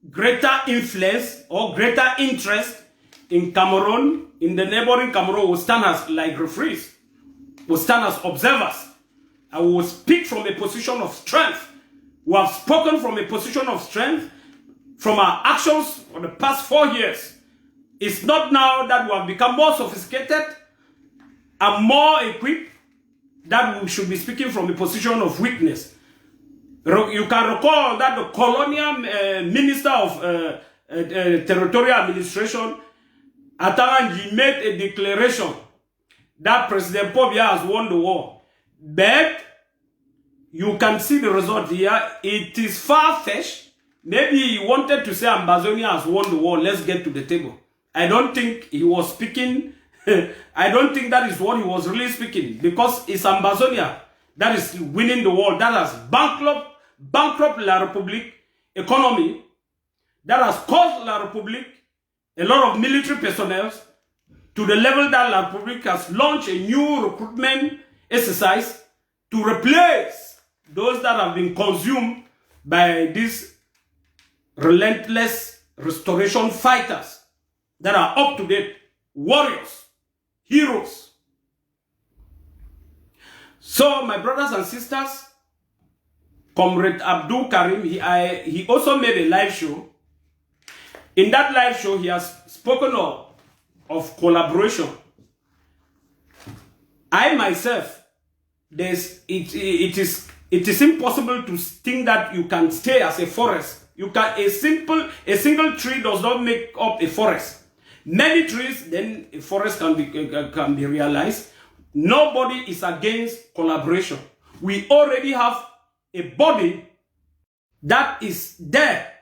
greater influence or greater interest in Cameroon, in the neighboring Cameroon, will stand as like referees, will stand as observers. I will speak from a position of strength. We have spoken from a position of strength from our actions for the past 4 years. It's not now that we have become more sophisticated and more equipped that we should be speaking from a position of weakness. You can recall that the colonial minister of territorial administration, Atarangi, made a declaration that President Paul Biya has won the war. But you can see the result here. It is far-fetched. Maybe he wanted to say Ambazonia has won the war. Let's get to the table. I don't think he was speaking. I don't think that is what he was really speaking, because it's Ambazonia that is winning the war, that has bankrupt La République economy, that has caused La République a lot of military personnel to the level that La République has launched a new recruitment exercise to replace those that have been consumed by these relentless restoration fighters that are up to date, warriors, heroes. So, my brothers and sisters, Comrade Abdul Karim, he also made a live show. In that live show, he has spoken of collaboration. I myself, it is impossible to think that you can stay as a forest. A single tree does not make up a forest. Many trees, then a forest can be realized. Nobody is against collaboration. We already have a body that is there,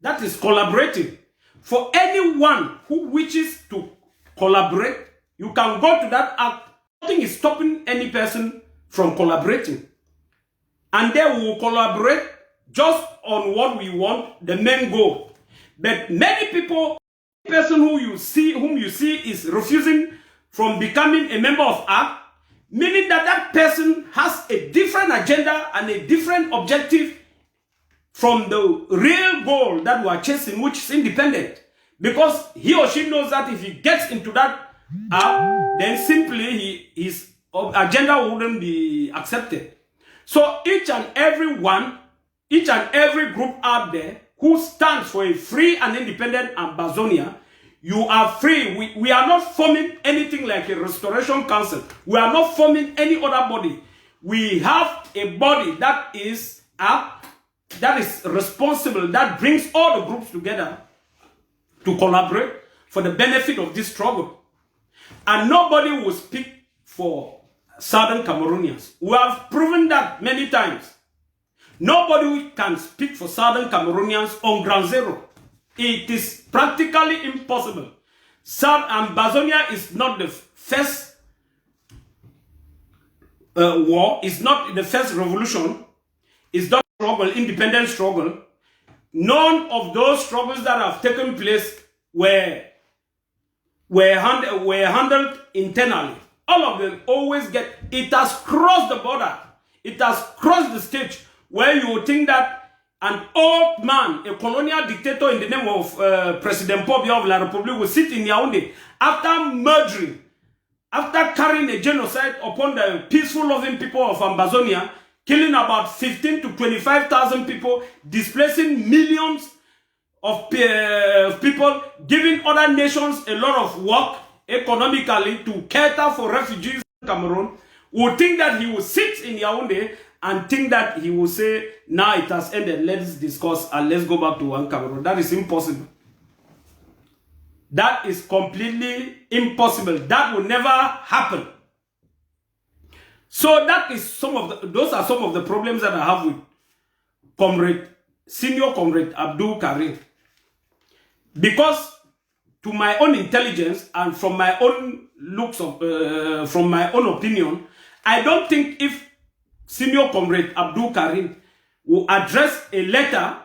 that is collaborating. For anyone who wishes to collaborate, you can go to that act. Nothing is stopping any person from collaborating. And they will collaborate just on what we want, the main goal. But many people, person whom you see is refusing from becoming a member of ACT, meaning that that person has a different agenda and a different objective from the real goal that we are chasing, which is independent. Because he or she knows that if he gets into that ACT, then simply his agenda wouldn't be accepted. So each and every group out there who stands for a free and independent Ambazonia, you are free. We are not forming anything like a restoration council. We are not forming any other body. We have a body that is responsible, that brings all the groups together to collaborate for the benefit of this struggle. And nobody will speak for Southern Cameroonians. We have proven that many times. Nobody can speak for Southern Cameroonians on ground zero. It is practically impossible. South Ambazonia is not the first war. It's not the first revolution. It's not struggle, independent struggle. None of those struggles that have taken place were handled internally. All of them always it has crossed the border. It has crossed the stage where you would think that an old man, a colonial dictator in the name of President Paul Biya of La République, will sit in Yaoundé after murdering, after carrying a genocide upon the peaceful, loving people of Ambazonia, killing about 15 to 25,000 people, displacing millions of people, giving other nations a lot of work economically to cater for refugees in Cameroon, would think that he will sit in Yaoundé and think that he will say, now it has ended, let's discuss and let's go back to one Cameroon. That is impossible. That is completely impossible. That will never happen. So that is those are some of the problems that I have with Senior Comrade Abdul Karim. Because to my own intelligence and from my own from my own opinion, I don't think if Senior Comrade Abdul Karim will address a letter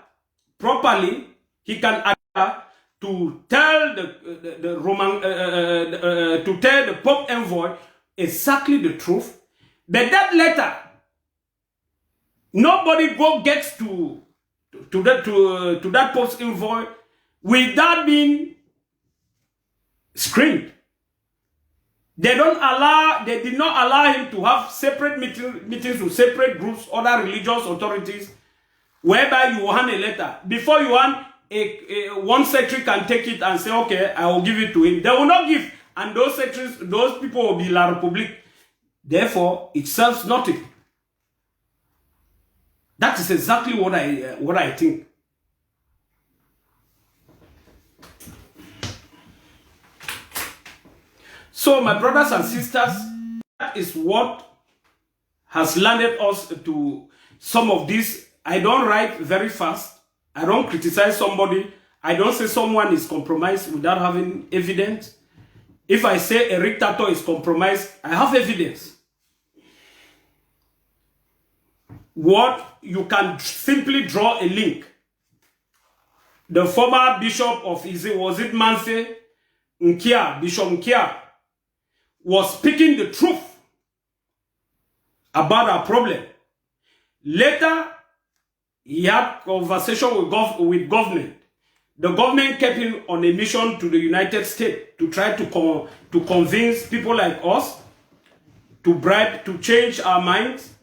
properly, he can address to tell the Roman to tell the Pope envoy exactly the truth. But that letter, nobody gets to that Pope's envoy without being screened. They did not allow him to have separate meetings with separate groups, other religious authorities, whereby you hand a letter. Before you hand one secretary can take it and say, okay, I will give it to him. They will not give, and those secretaries, those people will be La République. Therefore, it serves nothing. That is exactly what I think. So, my brothers and sisters, that is what has landed us to some of this. I don't write very fast. I don't criticize somebody. I don't say someone is compromised without having evidence. If I say Eric Tato is compromised, I have evidence. What you can simply draw a link. The former bishop of was it Manse Nkia, Bishop Nkia, was speaking the truth about our problem. Later, he had conversation with government. The government kept him on a mission to the United States to try to convince people like us to bribe, to change our minds.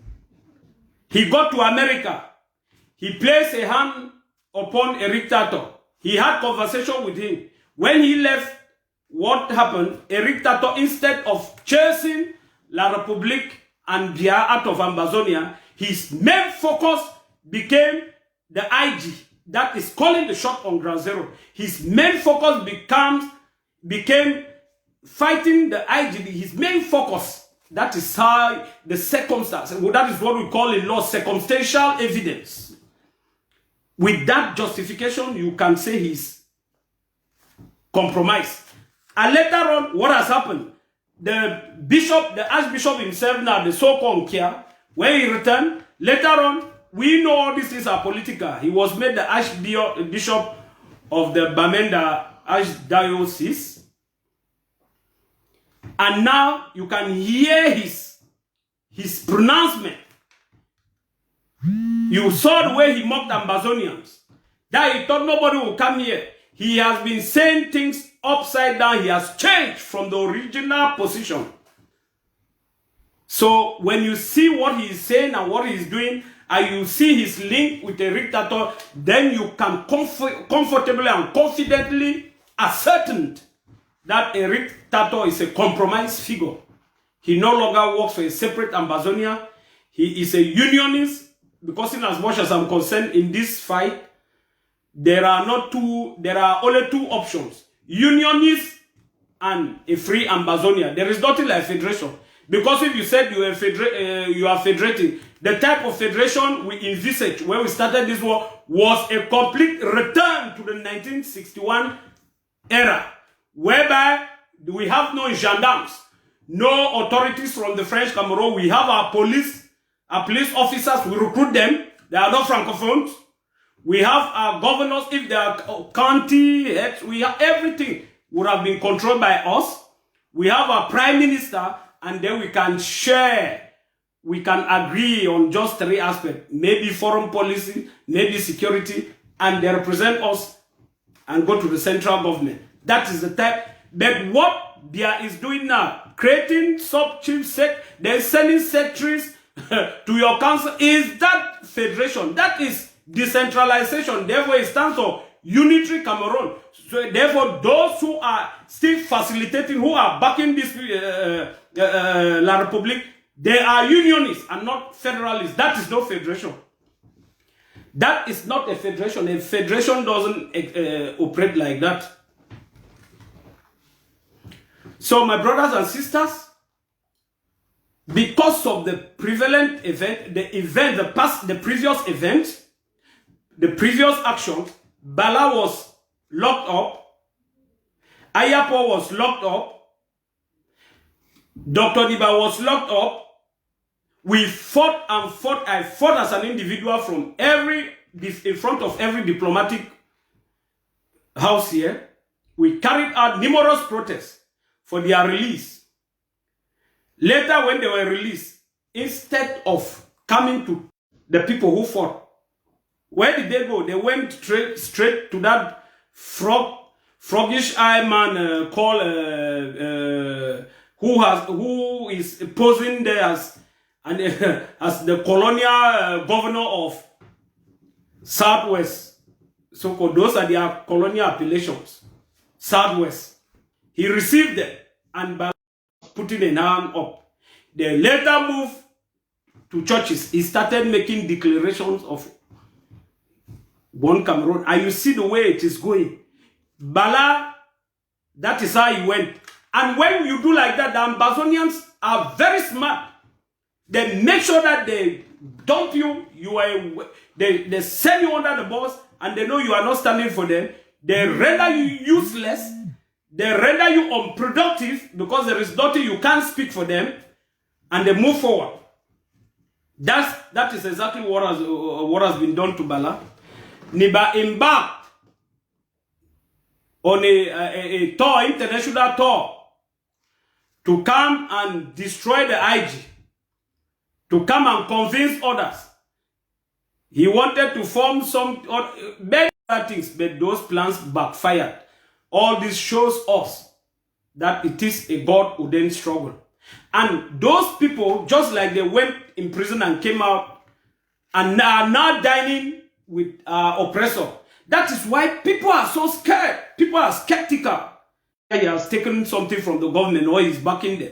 He got to America. He placed a hand upon Eric Tato. He had conversation with him. When he left, what happened? Eric Tato, instead of chasing La République and Bia out of Amazonia, his main focus became the IG. That is calling the shot on ground zero. His main focus became fighting the IG. His main focus, that is how the circumstance, that is what we call in law circumstantial evidence. With that justification, you can say he's compromised. And later on, what has happened? The Archbishop himself now, the so-called Nkia, when he returned, later on, we know all these things are political. He was made the Archbishop of the Bamenda Archdiocese. And now you can hear his pronouncement. You saw the way he mocked Amazonians. That he thought nobody would come here. He has been saying things upside down. He has changed from the original position. So when you see what he is saying and what he is doing, and you see his link with Eric Tato, then you can comfortably and confidently ascertain that Eric Tato is a compromised figure. He no longer works for a separate Amazonia. He is a unionist, because in as much as I'm concerned in this fight, there are only two options: unionist and a free Amazonia. There is nothing like federation. Because if you said you are federating, the type of federation we envisaged when we started this war was a complete return to the 1961 era, whereby we have no gendarmes, no authorities from the French Cameroon. We have our police officers, we recruit them. They are not francophones. We have our governors, if they are county heads, we have everything would have been controlled by us. We have our prime minister, and then we can share, we can agree on just three aspects. Maybe foreign policy, maybe security, and they represent us and go to the central government. That is the type. But what Bia is doing now, creating sub-chief sec, then sending secretaries to your council, is that federation. That is decentralization. Therefore, it stands for unitary Cameroon. So therefore, those who are still facilitating, who are backing this La République, they are unionists and not federalists. That is no federation. That is not a federation. A federation doesn't operate like that. So, my brothers and sisters, because of the prevalent event, the previous event, the previous action, Bala was locked up, Ayapo was locked up, Dr. Diba was locked up. We fought and fought. I fought as an individual in front of every diplomatic house here. we carried out numerous protests for their release. Later, when they were released, instead of coming to the people who fought, where did they go? They went straight to that froggish eye man called who is posing there as as the colonial governor of Southwest. So those are their colonial appellations. Southwest. He received them and by putting an arm up. They later moved to churches. He started making declarations of one Cameroon. And you see the way it is going. Bala, that is how he went. And when you do like that, the Ambazonians are very smart. They make sure that they dump you. They send you under the bus, and they know you are not standing for them. They render you useless. They render you unproductive because there is nothing you can't speak for them, and they move forward. That is exactly what has been done to Bala. Niba embarked on a tour, international tour, to come and destroy the IG, to come and convince others. He wanted to form some better things, but those plans backfired. All this shows us that it is a God-ordained struggle. And those people, just like they went in prison and came out, and are now dining with oppressor. That is why people are so scared. People are skeptical. He has taken something from the government or he's backing them.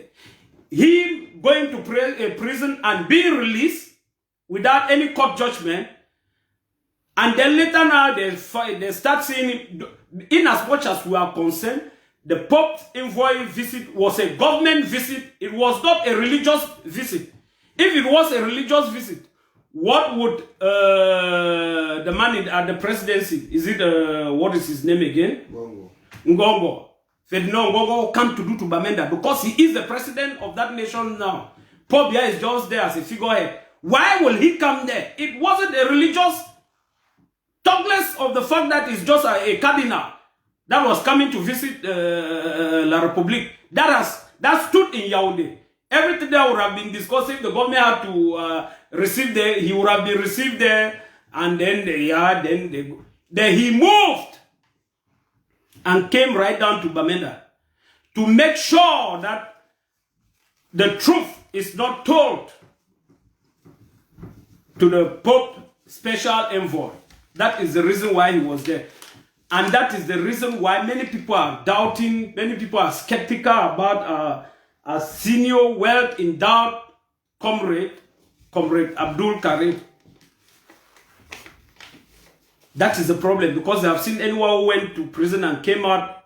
He going to prison and being released without any court judgment, and then later now they start seeing him. In as much as we are concerned, the Pope's envoy visit was a government visit. It was not a religious visit. If it was a religious visit, what would the man at the presidency, is it, what is his name again? Ngongo. Ferdinand Ngongo come to do to Bamenda because he is the president of that nation now. Pope Bia is just there as a figurehead. Why will he come there? It wasn't a religious, talkless of the fact that it's just a cardinal that was coming to visit La République. That stood in Yaoundé. Everything that would have been discussed, if the government had to receive there, he would have been received there, and then then he moved and came right down to Bamenda to make sure that the truth is not told to the Pope special envoy. That is the reason why he was there. And that is the reason why many people are doubting, many people are skeptical about a senior, well-endowed comrade Abdul Karim. That is the problem, because they have seen anyone who went to prison and came out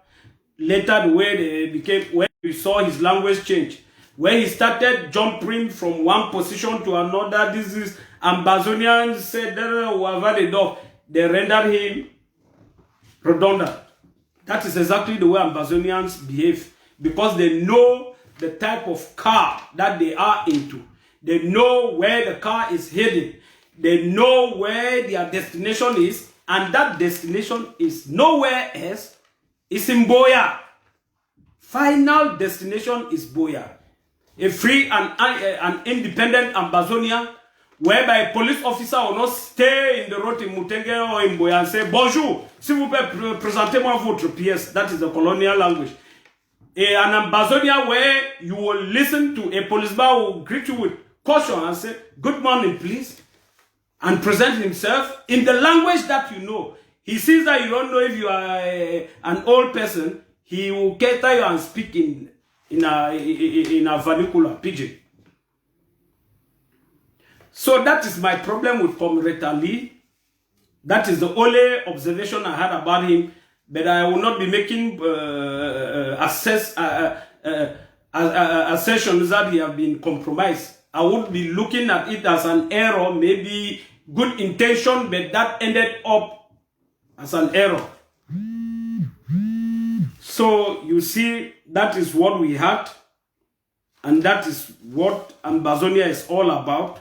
later, the way they became, when we saw his language change, where he started jumping from one position to another. This is Ambazonians said, whoever they do, they rendered him redundant. That is exactly the way Ambazonians behave, because they know the type of car that they are into. They know where the car is heading. They know where their destination is, and that destination is nowhere else. It's in Buea. Final destination is Buea. A free and independent Ambazonia, whereby a police officer will not stay in the road in Mutenge or in Buea and say, bonjour, s'il vous plaît, présentez-moi votre pièce. That is the colonial language. An Ambazonia where you will listen to a policeman who will greet you with caution and say, good morning, please, and present himself in the language that you know. He sees that you don't know if you are an old person, he will cater you and speak in a vernacular pidgin. So that is my problem with Comrade Ali. That is the only observation I had about him. But I will not be making assertions that he have been compromised. I would be looking at it as an error, maybe good intention, but that ended up as an error. So you see, that is what we had, and that is what Ambazonia is all about.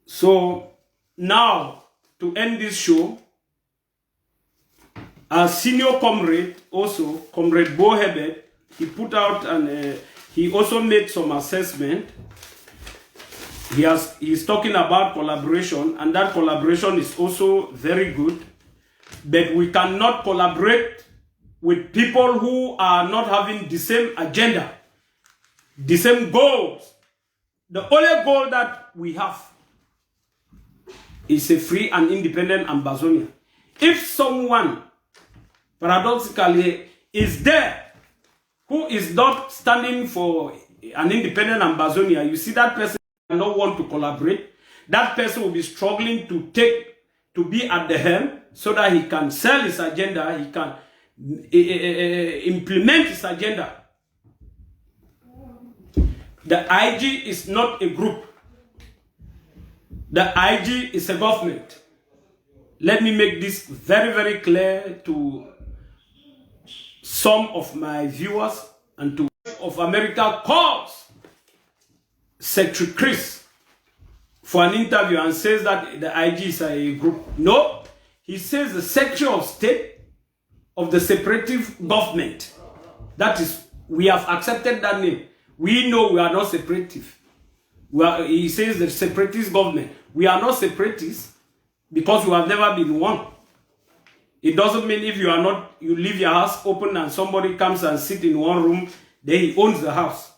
So now, to end this show, Our senior comrade, also, Comrade Bo Herbert, he put out and he also made some assessment. He's talking about collaboration, and that collaboration is also very good. But we cannot collaborate with people who are not having the same agenda, the same goals. The only goal that we have is a free and independent Ambazonia. If someone, paradoxically, is there who is not standing for an independent Ambazonia, you see that person does not want to collaborate. That person will be struggling to be at the helm so that he can sell his agenda, he can implement his agenda. The IG is not a group. The IG is a government. Let me make this very, very clear to some of my viewers and to of America calls Secretary Chris for an interview and says that the IG is a group. No, he says the Secretary of State of the separatist government. That is, we have accepted that name. We know we are not separatist. He says the separatist government. We are not separatists because we have never been one. It doesn't mean if you are not, you leave your house open and somebody comes and sit in one room, then he owns the house.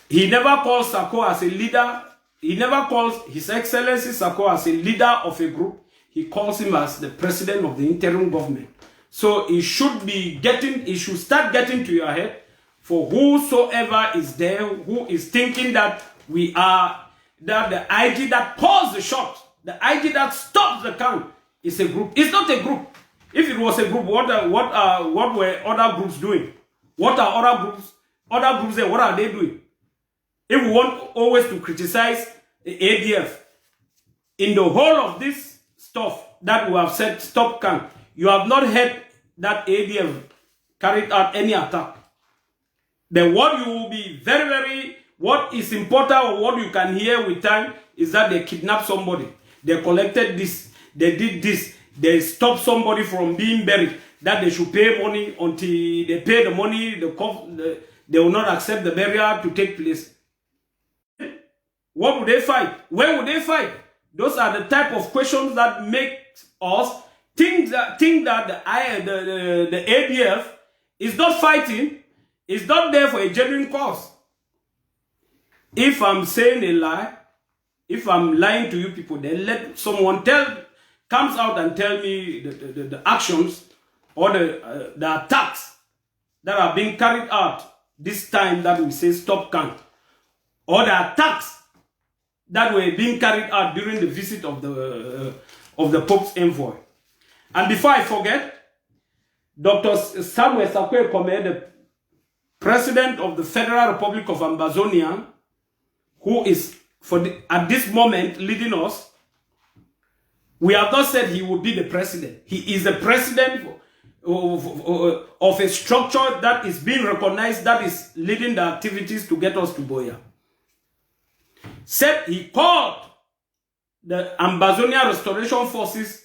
He never calls Sako as a leader. He never calls His Excellency Sako as a leader of a group. He calls him as the president of the interim government. So it should be getting, it should start getting to your head for whosoever is there who is thinking that we are, that the IG that calls the shot, the IG that stops the count is a group. It's not a group. If it was a group, what were other groups doing? What are other groups? Other groups there, what are they doing? If we want always to criticize the ADF, in the whole of this stuff that we have said, stop count, you have not heard that ADF carried out any attack. Then what you will be what is important or what you can hear with time is that they kidnapped somebody. They collected this, they did this, they stopped somebody from being buried, that they should pay money until they pay the money, they will not accept the burial to take place. What would they fight? Where would they fight? Those are the type of questions that make us think that the ADF is not fighting, is not there for a genuine cause. If I'm saying a lie, if I'm lying to you people, then let someone comes out and tell me the actions or the attacks that are being carried out this time that we say stop count, or the attacks that were being carried out during the visit of the Pope's envoy. And before I forget, Dr. Samuel Sako Ekome, the President of the Federal Republic of Ambazonia, who is at this moment leading us, we have not said he would be the president. He is the president of a structure that is being recognized, that is leading the activities to get us to Buea. Said he called the Ambazonia Restoration Forces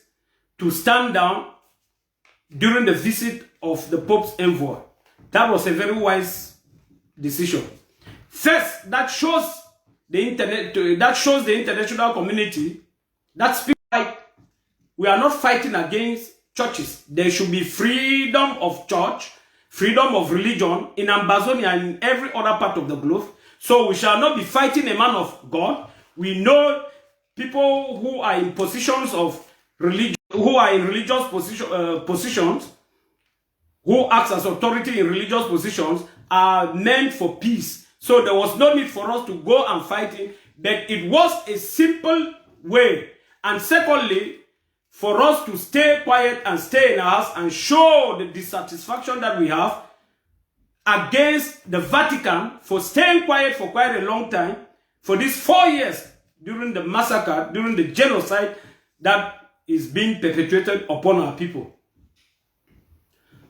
to stand down during the visit of the Pope's envoy. That was a very wise decision. First, that shows the international community that we are not fighting against churches. There should be freedom of church, freedom of religion in Ambazonia and in every other part of the globe. So we shall not be fighting a man of God. We know people who are in positions of religion, who are in religious positions, who acts as authority in religious positions, are meant for peace. So there was no need for us to go and fight him, but it was a simple way. And secondly, for us to stay quiet and stay in our house and show the dissatisfaction that we have against the Vatican for staying quiet for quite a long time, for these 4 years during the massacre, during the genocide that is being perpetrated upon our people.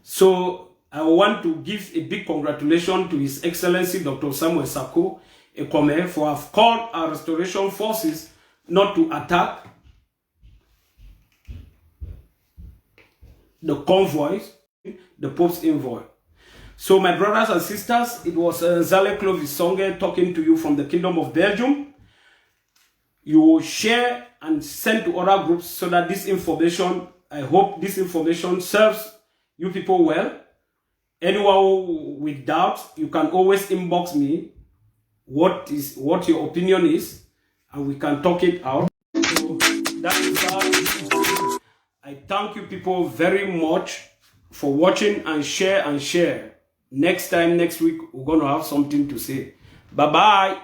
So I want to give a big congratulations to His Excellency Dr. Samuel Sako Ekome for have called our restoration forces not to attack the convoys, the Pope's envoy. So my brothers and sisters, it was Zale Clovis Songe talking to you from the Kingdom of Belgium. You will share and send to other groups so that this information, I hope this information serves you people well. Anyone with doubt, you can always inbox me what your opinion is, and we can talk it out. So that is how I thank you people very much for watching and share. Next time, next week, we're going to have something to say. Bye-bye.